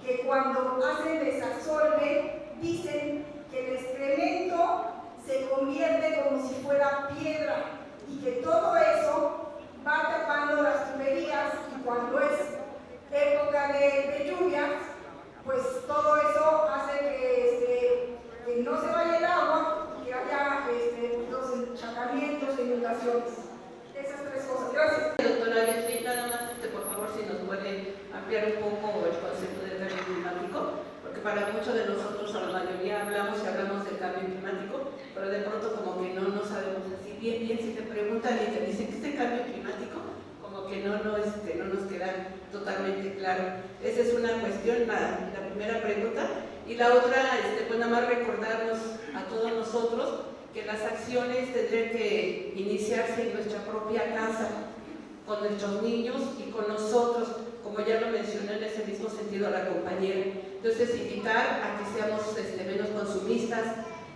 que cuando hacen desasolve dicen que el excremento se convierte como si fuera piedra y que todo eso va tapando las tuberías y cuando es época de lluvias, pues todo eso hace que no se vaya el agua y que haya los encharcamientos e inundaciones. Esas tres cosas. Gracias. Doctora Leslie, nada más, por favor, si nos puede ampliar un poco el concepto de cambio climático, porque para muchos de nosotros, a la mayoría, hablamos del cambio climático, pero de pronto como que no sabemos así bien, si te preguntan y te dicen que este cambio climático, como que no nos queda totalmente claro. Esa es una cuestión, la primera pregunta. Y la otra, pues nada más recordarnos a todos nosotros que las acciones tendrían que iniciarse en nuestra propia casa, con nuestros niños y con nosotros, como ya lo mencioné en ese mismo sentido a la compañera. Entonces, invitar a que seamos menos consumistas.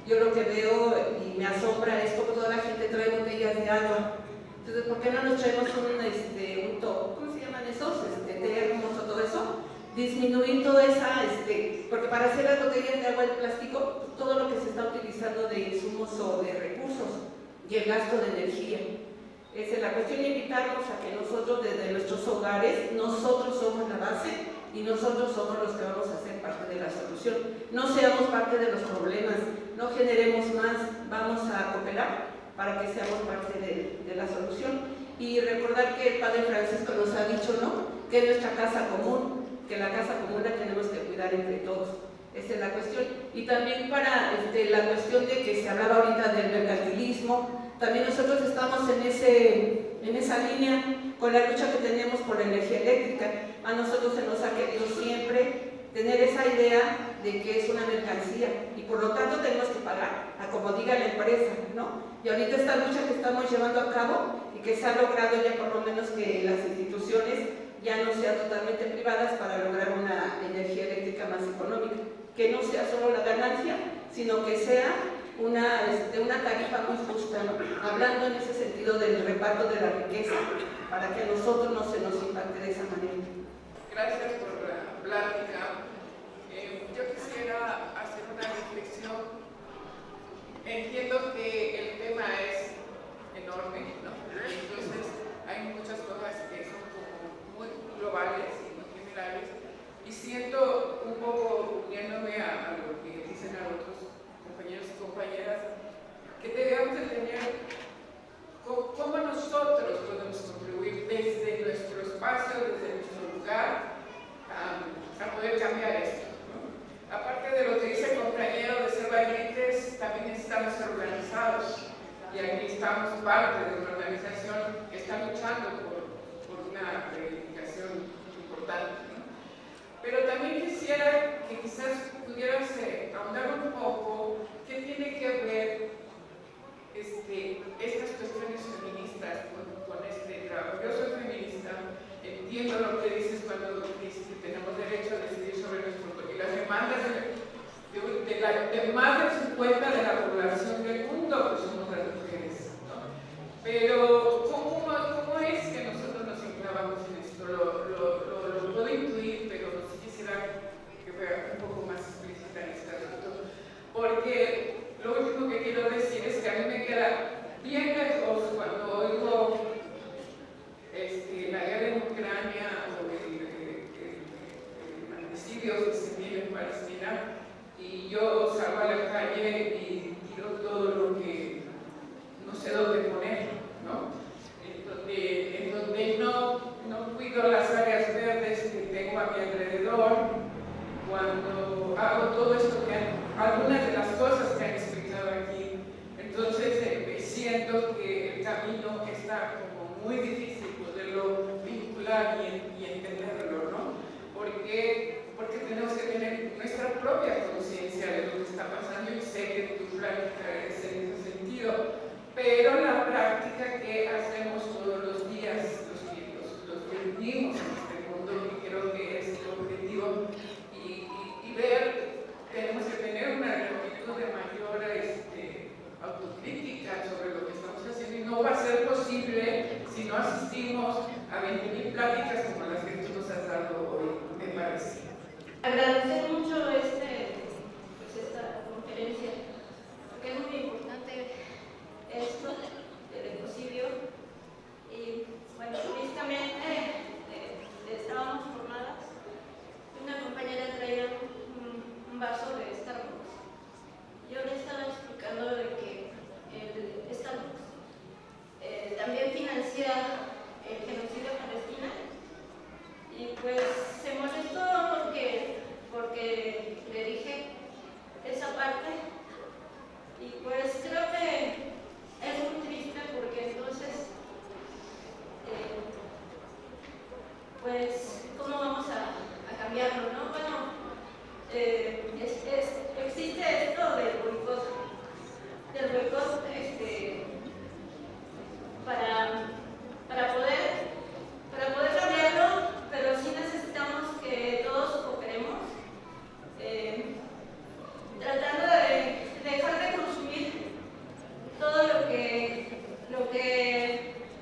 Yo lo que veo y me asombra es como toda la gente trae botellas de agua. Entonces, ¿por qué no nos traemos un top? ¿Cómo se llaman esos? Termos o todo eso. Disminuir toda esa, porque para hacer las botellas de agua de plástico, todo lo que se está utilizando de insumos o de recursos y el gasto de energía. Esa es la cuestión, invitarnos a que nosotros desde nuestros hogares, nosotros somos la base y nosotros somos los que vamos a ser parte de la solución. No seamos parte de los problemas, no generemos más, vamos a cooperar para que seamos parte de la solución. Y recordar que el Padre Francisco nos ha dicho, ¿no?, que es nuestra casa común, que la casa común la tenemos que cuidar entre todos. Esa es la cuestión. Y también para la cuestión de que se hablaba ahorita del mercantilismo, también nosotros estamos en esa línea con la lucha que tenemos por la energía eléctrica. A nosotros se nos ha querido siempre tener esa idea de que es una mercancía y por lo tanto tenemos que pagar a como diga la empresa, ¿no? Y ahorita esta lucha que estamos llevando a cabo y que se ha logrado ya por lo menos que las instituciones ya no sean totalmente privadas para lograr una energía eléctrica más económica, que no sea solo la ganancia, sino que sea una tarifa muy justa, ¿no? Hablando en ese sentido del reparto de la riqueza, para que a nosotros no se nos impacte de esa manera. Gracias por la plática. Yo quisiera hacer una reflexión. Entiendo que el tema es enorme, ¿no? Entonces hay muchas cosas que son como muy globales y muy generales. Y siento un poco, uniéndome a lo que dicen a otros compañeros y compañeras, que debemos de tener cómo nosotros podemos contribuir desde nuestro espacio, desde nuestro lugar, a poder cambiar esto, ¿no? Aparte de lo que dice el compañero de ser valientes, también estamos organizados y aquí estamos parte de una organización que está luchando por una reivindicación importante, ¿no? Pero también quisiera que quizás pudieras ahondar un poco qué tiene que ver estas cuestiones feministas con este trabajo. Yo soy feminista, entiendo lo que dices cuando dices que tenemos derecho a decidir sobre nuestro cuerpo y las demandas de más del 50% de la población del mundo, pues somos las mujeres, ¿no? Pero ¿cómo es que nosotros nos enclavamos en esto? Lo puedo intuir, pero sí quisiera que fuera un poco más explícita en este asunto, porque lo último que quiero decir es que a mí me queda bien lejos cuando oigo la guerra en Ucrania o el magnicidio que se vive en Palestina y yo salgo a la calle y tiro todo lo que no sé dónde poner, ¿no? En donde no cuido las áreas verdes que tengo a mi alrededor. siento que el camino está como muy difícil poderlo vincular y entenderlo, ¿no? Porque tenemos que tener nuestra propia conciencia de lo que está pasando, y sé que tu plática es en ese sentido, pero la práctica que hacemos todos los días, los que vivimos en este mundo, que creo que es el objetivo, y ver, tenemos que tener una actitud de mayor autocrítica sobre lo que estamos haciendo, y no va a ser posible si no asistimos a 20.000 pláticas como las que tú nos has dado hoy, me parece. Agradecer mucho esta conferencia, porque es muy importante esto del ecocidio. Y bueno, honestamente estábamos formadas, una compañera traía un vaso de Starbucks. Yo le estaba explicando de que el Starbucks también financia el genocidio palestino, y pues se molestó porque le dije esa parte, y pues creo que es muy triste, porque entonces pues ¿cómo vamos a cambiarlo, no? Bueno, existe esto del boicot para poder cambiarlo, pero sí necesitamos que todos cooperemos, tratando de dejar de consumir todo lo que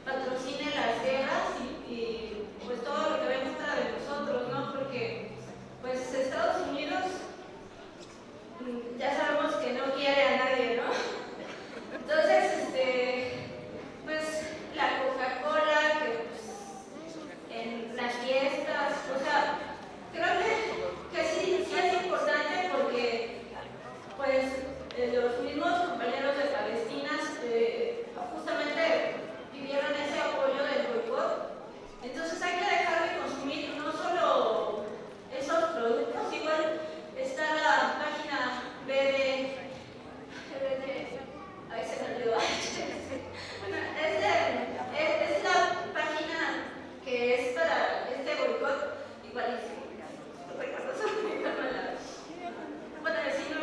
patrocine las guerras y pues todo lo que venga fuera de nosotros, ¿no? Porque pues Estados Unidos ya sabemos que no quiere a nadie, ¿no? Entonces, pues la Coca-Cola, que pues, en las fiestas, o sea, creo que sí es importante, porque pues los mismos compañeros de Palestina justamente pidieron ese apoyo del boicot. Entonces hay que dejar de consumir no solo esos productos, igual está la página ahí se me olvidó. Bueno, es la página que es para este boicot, igual bueno, si no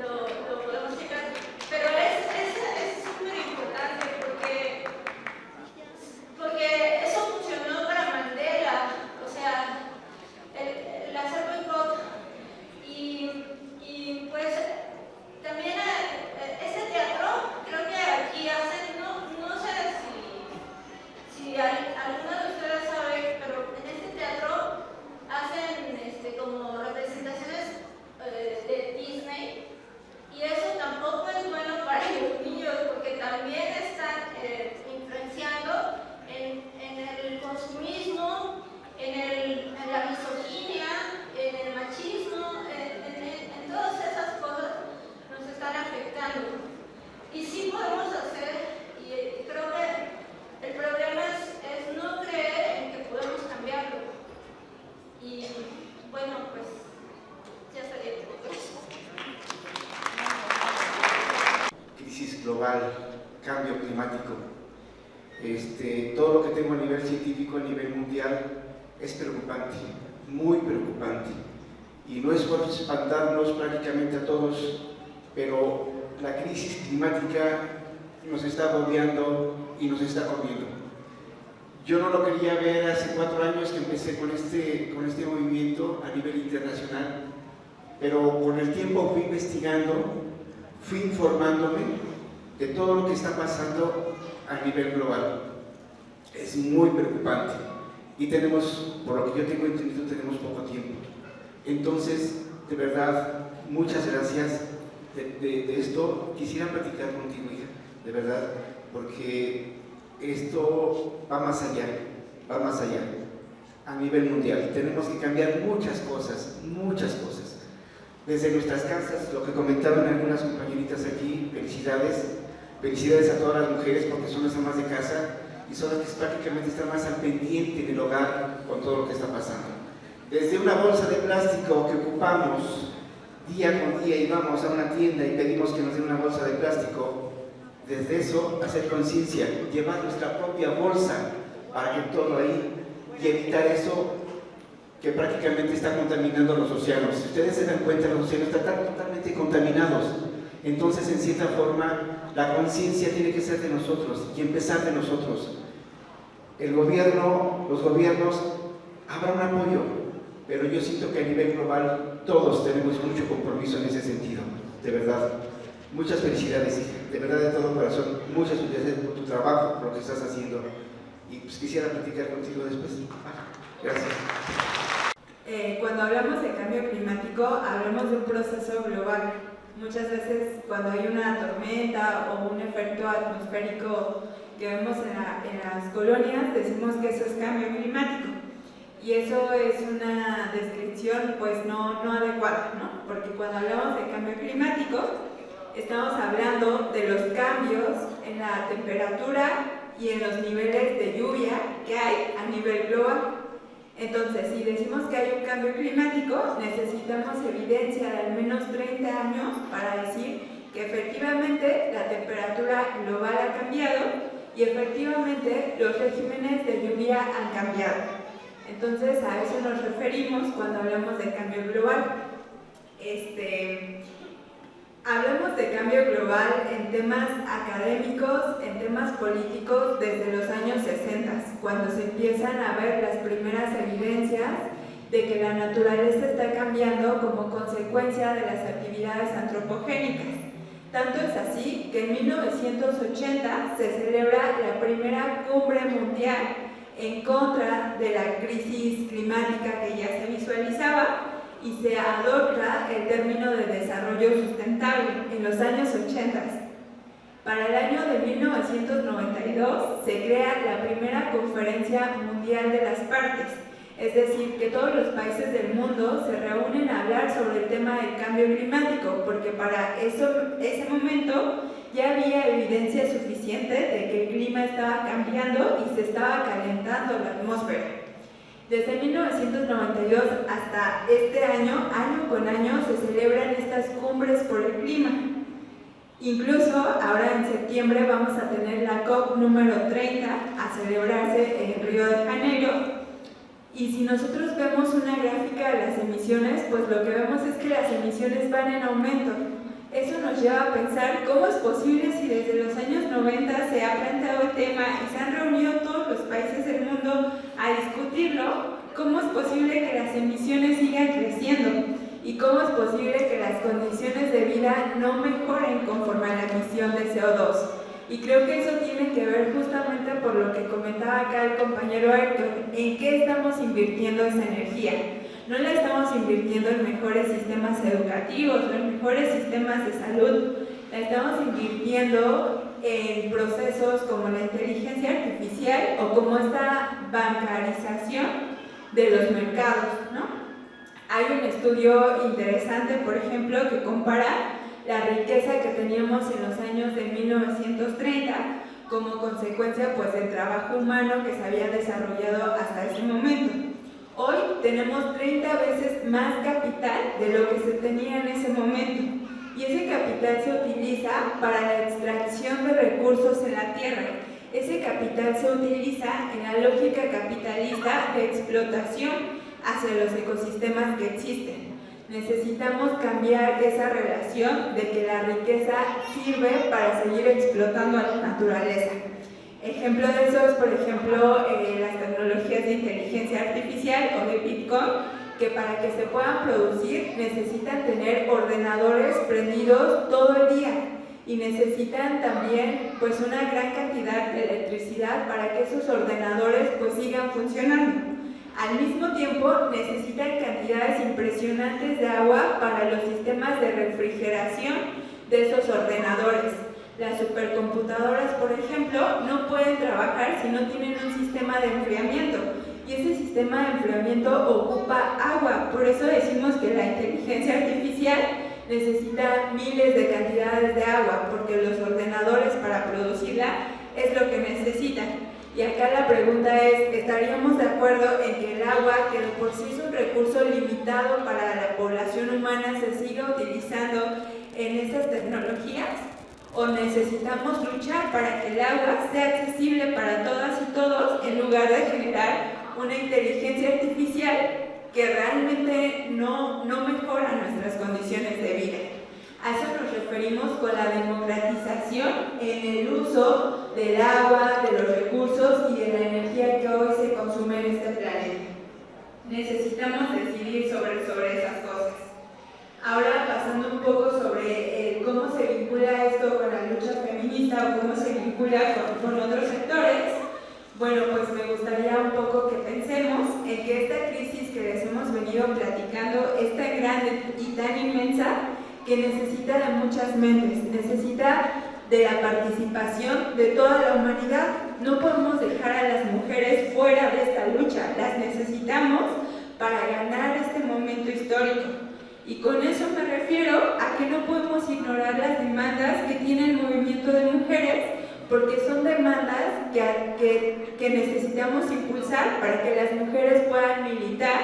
lo podemos checar, pero es súper importante, porque eso funcionó para Mandela, o sea, el hacer boicot, y pues también este teatro, creo que aquí hacen, no sé si alguno de ustedes sabe, pero en este teatro hacen como representaciones de Disney, y eso tampoco es bueno para los niños, porque también están influenciando en el consumismo, en la misoginia, en el machismo, en todas esas cosas nos están afectando. Y sí podemos hacer, y creo que el problema es no creer en que podemos cambiarlo. Y bueno, pues ya estaría todo. Crisis global, cambio climático. Todo lo que tengo a nivel científico, a nivel mundial, es preocupante, muy preocupante. Y no es por espantarnos prácticamente a todos, pero la crisis climática nos está rodeando y nos está comiendo. Yo no lo quería ver hace 4 años que empecé con este movimiento a nivel internacional, pero con el tiempo fui investigando, fui informándome de todo lo que está pasando a nivel global. Es muy preocupante y tenemos, por lo que yo tengo entendido, tenemos poco tiempo. Entonces, de verdad, muchas gracias de esto. Quisiera platicar contigo, hija, de verdad, porque esto va más allá, a nivel mundial. Tenemos que cambiar muchas cosas, desde nuestras casas, lo que comentaban algunas compañeritas aquí. Felicidades a todas las mujeres, porque son las amas de casa y son las que prácticamente están más al pendiente del hogar con todo lo que está pasando. Desde una bolsa de plástico que ocupamos día con día, y vamos a una tienda y pedimos que nos den una bolsa de plástico, Desde eso, hacer conciencia, llevar nuestra propia bolsa para que todo ahí y evitar eso que prácticamente está contaminando los océanos. Si ustedes se dan cuenta, los océanos están totalmente contaminados. Entonces, en cierta forma, la conciencia tiene que ser de nosotros y empezar de nosotros. El gobierno, los gobiernos, habrá un apoyo, pero yo siento que a nivel global todos tenemos mucho compromiso en ese sentido, de verdad. Muchas felicidades, hija, de verdad, de todo corazón. Muchas felicidades por tu trabajo, por lo que estás haciendo. Y pues quisiera platicar contigo después. Gracias. Cuando hablamos de cambio climático, hablamos de un proceso global. Muchas veces cuando hay una tormenta o un efecto atmosférico que vemos en las colonias, decimos que eso es cambio climático. Y eso es una descripción pues no adecuada, ¿no? Porque cuando hablamos de cambio climático, estamos hablando de los cambios en la temperatura y en los niveles de lluvia que hay a nivel global. Entonces, si decimos que hay un cambio climático, necesitamos evidencia de al menos 30 años para decir que efectivamente la temperatura global ha cambiado y efectivamente los regímenes de lluvia han cambiado. Entonces, a eso nos referimos cuando hablamos de cambio global. Hablamos de cambio global en temas académicos, en temas políticos desde los años 60, cuando se empiezan a ver las primeras evidencias de que la naturaleza está cambiando como consecuencia de las actividades antropogénicas. Tanto es así que en 1980 se celebra la primera cumbre mundial en contra de la crisis climática que ya se visualizaba y se adopta el término de desarrollo sustentable en los años 80. Para el año de 1992 se crea la primera conferencia mundial de las partes, es decir, que todos los países del mundo se reúnen a hablar sobre el tema del cambio climático, porque para ese momento ya había evidencia suficiente de que el clima estaba cambiando y se estaba calentando la atmósfera. Desde 1992 hasta este año con año, se celebran estas cumbres por el clima. Incluso ahora en septiembre vamos a tener la COP número 30 a celebrarse en Río de Janeiro. Y si nosotros vemos una gráfica de las emisiones, pues lo que vemos es que las emisiones van en aumento. Eso nos lleva a pensar cómo es posible si desde los años 90 se ha planteado el tema y se han reunido todos los países del mundo a discutirlo, cómo es posible que las emisiones sigan creciendo y cómo es posible que las condiciones de vida no mejoren conforme a la emisión de CO2. Y creo que eso tiene que ver justamente por lo que comentaba acá el compañero Héctor, en qué estamos invirtiendo esa energía. No la estamos invirtiendo en mejores sistemas educativos, en mejores sistemas de salud, la estamos invirtiendo en procesos como la inteligencia artificial o como esta bancarización de los mercados, ¿no? Hay un estudio interesante, por ejemplo, que compara la riqueza que teníamos en los años de 1930 como consecuencia pues, del trabajo humano que se había desarrollado hasta ese momento. Hoy tenemos 30 veces más capital de lo que se tenía en ese momento y ese capital se utiliza para la extracción de recursos en la tierra. Ese capital se utiliza en la lógica capitalista de explotación hacia los ecosistemas que existen. Necesitamos cambiar esa relación de que la riqueza sirve para seguir explotando a la naturaleza. Ejemplo de eso es, por ejemplo, las tecnologías de inteligencia artificial o de Bitcoin, que para que se puedan producir necesitan tener ordenadores prendidos todo el día y necesitan también pues, una gran cantidad de electricidad para que esos ordenadores pues, sigan funcionando. Al mismo tiempo, necesitan cantidades impresionantes de agua para los sistemas de refrigeración de esos ordenadores. Las supercomputadoras, por ejemplo, no pueden trabajar si no tienen un sistema de enfriamiento. Y ese sistema de enfriamiento ocupa agua. Por eso decimos que la inteligencia artificial necesita miles de cantidades de agua, porque los ordenadores para producirla es lo que necesitan. Y acá la pregunta es, ¿estaríamos de acuerdo en que el agua, que de por sí es un recurso limitado para la población humana, se siga utilizando en estas tecnologías? ¿O necesitamos luchar para que el agua sea accesible para todas y todos en lugar de generar una inteligencia artificial que realmente no mejora nuestras condiciones de vida? A eso nos referimos con la democratización en el uso del agua, de los recursos y de la energía que hoy se consume en este planeta. Necesitamos decidir sobre esas cosas. Ahora, pasando un poco sobre cómo se vincula esto con la lucha feminista o cómo se vincula con otros sectores, bueno, pues me gustaría un poco que pensemos en que esta crisis que les hemos venido platicando es tan grande y tan inmensa que necesita de muchas mentes, necesita de la participación de toda la humanidad. No podemos dejar a las mujeres fuera de esta lucha, las necesitamos para ganar este momento histórico. Y con eso me refiero a que no podemos ignorar las demandas que tiene el movimiento de mujeres, porque son demandas que necesitamos impulsar para que las mujeres puedan militar,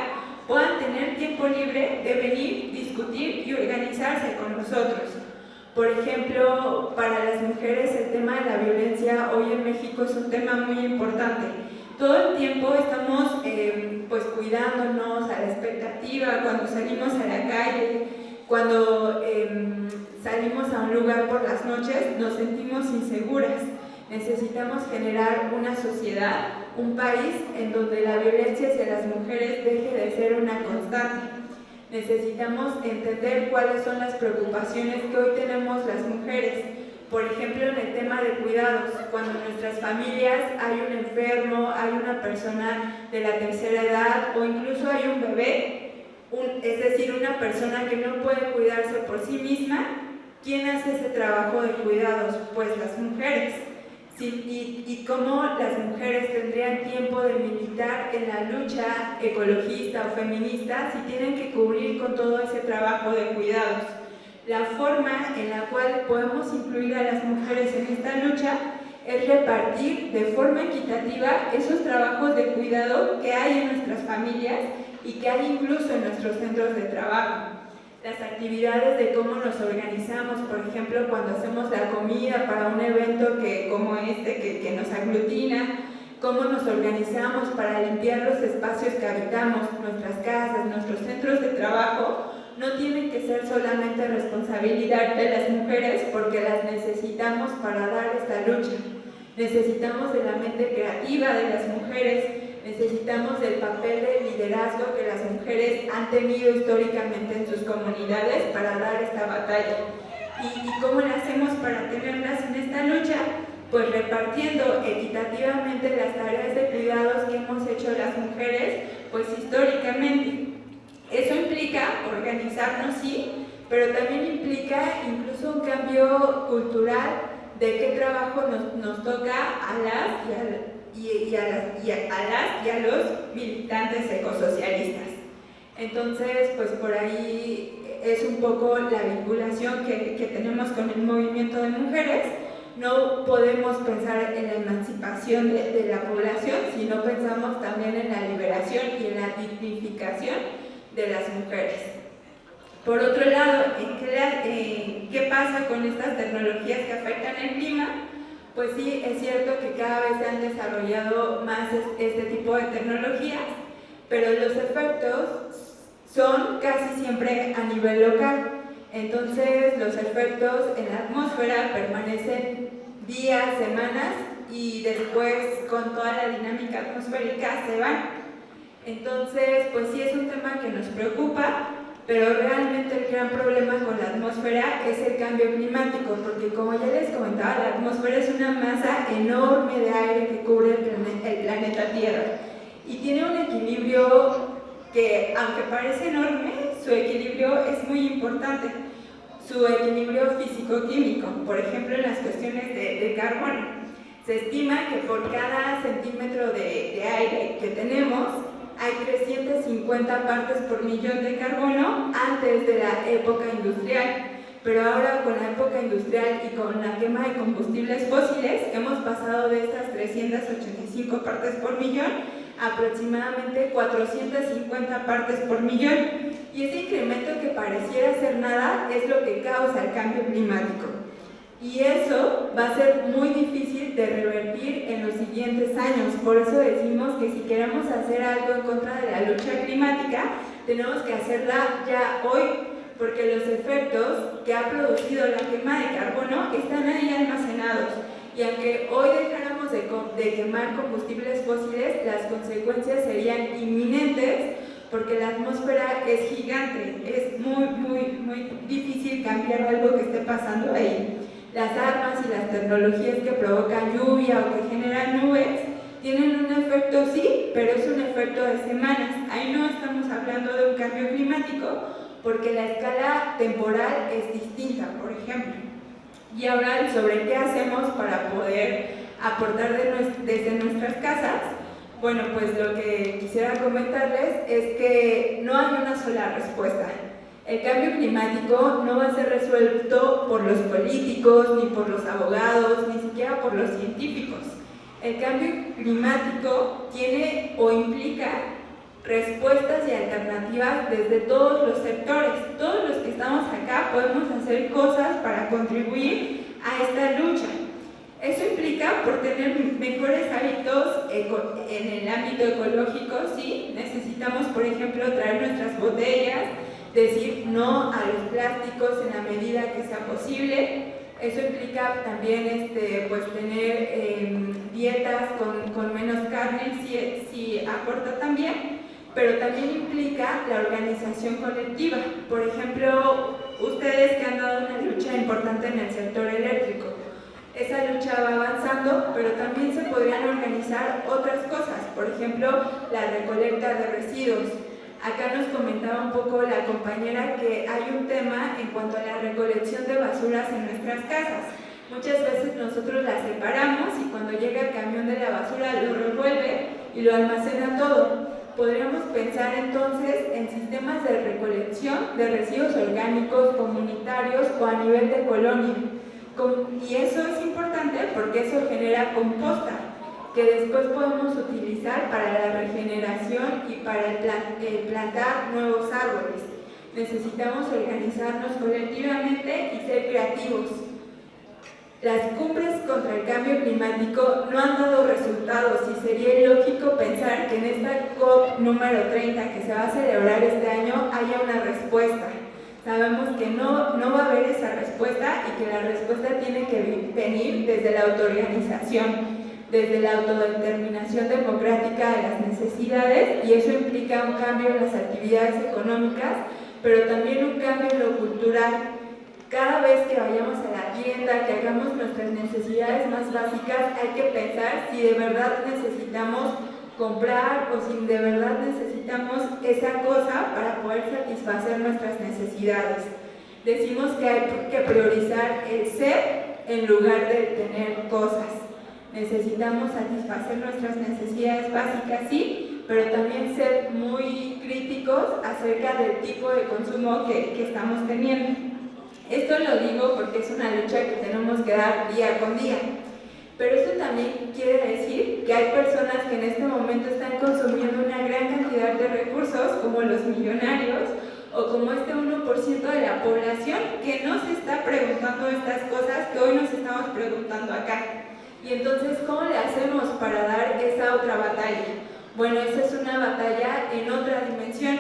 puedan tener tiempo libre de venir, discutir y organizarse con nosotros. Por ejemplo, para las mujeres el tema de la violencia hoy en México es un tema muy importante. Todo el tiempo estamos pues cuidándonos a la expectativa cuando salimos a la calle, cuando salimos a un lugar por las noches, nos sentimos inseguras. Necesitamos generar una sociedad, un país en donde la violencia hacia las mujeres deje de ser una constante. Necesitamos entender cuáles son las preocupaciones que hoy tenemos las mujeres. Por ejemplo, en el tema de cuidados, cuando en nuestras familias hay un enfermo, hay una persona de la tercera edad o incluso hay un bebé, es decir, una persona que no puede cuidarse por sí misma, ¿quién hace ese trabajo de cuidados? Pues las mujeres. Sí, y cómo las mujeres tendrían tiempo de militar en la lucha ecologista o feminista si tienen que cubrir con todo ese trabajo de cuidados. La forma en la cual podemos incluir a las mujeres en esta lucha es repartir de forma equitativa esos trabajos de cuidado que hay en nuestras familias y que hay incluso en nuestros centros de trabajo. Las actividades de cómo nos organizamos, por ejemplo, cuando hacemos la comida para un evento como este que nos aglutina, cómo nos organizamos para limpiar los espacios que habitamos, nuestras casas, nuestros centros de trabajo, no tienen que ser solamente responsabilidad de las mujeres porque las necesitamos para dar esta lucha. Necesitamos de la mente creativa de las mujeres, necesitamos del papel de liderazgo que las mujeres han tenido históricamente en sus comunidades para dar esta batalla. ¿Y cómo lo hacemos para tenerlas en esta lucha? Pues repartiendo equitativamente las tareas de cuidados que hemos hecho las mujeres, pues históricamente. Eso implica organizarnos, sí, pero también implica incluso un cambio cultural de qué trabajo nos toca a las y a los militantes ecosocialistas. Entonces, pues por ahí es un poco la vinculación que tenemos con el movimiento de mujeres. No podemos pensar en la emancipación de la población si no pensamos también en la liberación y en la dignificación de las mujeres. Por otro lado, ¿qué pasa con estas tecnologías que afectan el clima? Pues sí, es cierto que cada vez se han desarrollado más este tipo de tecnologías, pero los efectos son casi siempre a nivel local. Entonces, los efectos en la atmósfera permanecen días, semanas y después, con toda la dinámica atmosférica, se van. Entonces, pues sí es un tema que nos preocupa, pero realmente el gran problema con la atmósfera es el cambio climático, porque como ya les comentaba, la atmósfera es una masa enorme de aire que cubre el planeta Tierra y tiene un equilibrio que, aunque parece enorme, su equilibrio es muy importante. Su equilibrio físico-químico, por ejemplo, en las cuestiones de carbono. Se estima que por cada centímetro de aire que tenemos, hay 350 partes por millón de carbono antes de la época industrial, pero ahora con la época industrial y con la quema de combustibles fósiles hemos pasado de estas 385 partes por millón a aproximadamente 450 partes por millón, y ese incremento que pareciera ser nada es lo que causa el cambio climático. Y eso va a ser muy difícil de revertir en los siguientes años. Por eso decimos que si queremos hacer algo en contra de la lucha climática, tenemos que hacerla ya hoy, porque los efectos que ha producido la quema de carbono están ahí almacenados. Y aunque hoy dejáramos de quemar combustibles fósiles, las consecuencias serían inminentes, porque la atmósfera es gigante, es muy difícil cambiar algo que esté pasando ahí. Las armas y las tecnologías que provocan lluvia o que generan nubes tienen un efecto, sí, pero es un efecto de semanas. Ahí no estamos hablando de un cambio climático, porque la escala temporal es distinta, por ejemplo. Y ahora, sobre qué hacemos para poder aportar desde nuestras casas. Bueno, pues lo que quisiera comentarles es que no hay una sola respuesta. El cambio climático no va a ser resuelto por los políticos, ni por los abogados, ni siquiera por los científicos. El cambio climático tiene o implica respuestas y alternativas desde todos los sectores. Todos los que estamos acá podemos hacer cosas para contribuir a esta lucha. Eso implica por tener mejores hábitos en el ámbito ecológico, sí. Necesitamos, por ejemplo, traer nuestras botellas, decir no a los plásticos en la medida que sea posible. Eso implica también pues tener dietas con menos carne, sí aporta también, pero también implica la organización colectiva. Por ejemplo, ustedes que han dado una lucha importante en el sector eléctrico, esa lucha va avanzando, pero también se podrían organizar otras cosas, por ejemplo, la recolecta de residuos. Acá nos comentaba un poco la compañera que hay un tema en cuanto a la recolección de basuras en nuestras casas. Muchas veces nosotros las separamos y cuando llega el camión de la basura lo revuelve y lo almacena todo. Podríamos pensar entonces en sistemas de recolección de residuos orgánicos comunitarios o a nivel de colonia. Y eso es importante porque eso genera composta, que después podemos utilizar para la regeneración y para el plantar nuevos árboles. Necesitamos organizarnos colectivamente y ser creativos. Las cumbres contra el cambio climático no han dado resultados y sería ilógico pensar que en esta COP número 30 que se va a celebrar este año haya una respuesta. Sabemos que no va a haber esa respuesta y que la respuesta tiene que venir desde la autoorganización, desde la autodeterminación democrática de las necesidades, y eso implica un cambio en las actividades económicas, pero también un cambio en lo cultural. Cada vez que vayamos a la tienda, que hagamos nuestras necesidades más básicas, hay que pensar si de verdad necesitamos comprar o si de verdad necesitamos esa cosa para poder satisfacer nuestras necesidades. Decimos que hay que priorizar el ser en lugar de tener cosas. Necesitamos satisfacer nuestras necesidades básicas, sí, pero también ser muy críticos acerca del tipo de consumo que estamos teniendo. Esto lo digo porque es una lucha que tenemos que dar día con día. Pero esto también quiere decir que hay personas que en este momento están consumiendo una gran cantidad de recursos, como los millonarios, o como este 1% de la población que no se está preguntando estas cosas que hoy nos estamos preguntando acá. Y entonces, ¿cómo le hacemos para dar esa otra batalla? Bueno, esa es una batalla en otra dimensión.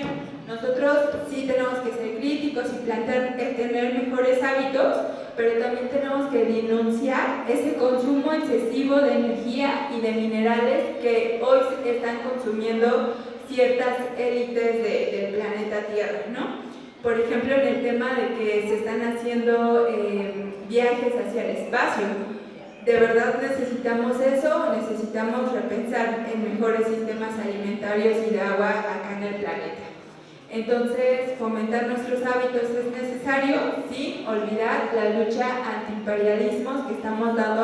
Nosotros sí tenemos que ser críticos y plantear tener mejores hábitos, pero también tenemos que denunciar ese consumo excesivo de energía y de minerales que hoy están consumiendo ciertas élites del planeta Tierra, ¿no? Por ejemplo, en el tema de que se están haciendo viajes hacia el espacio. ¿De verdad necesitamos eso o necesitamos repensar en mejores sistemas alimentarios y de agua acá en el planeta? Entonces, fomentar nuestros hábitos es necesario, sí, olvidar la lucha antiimperialismos que estamos dando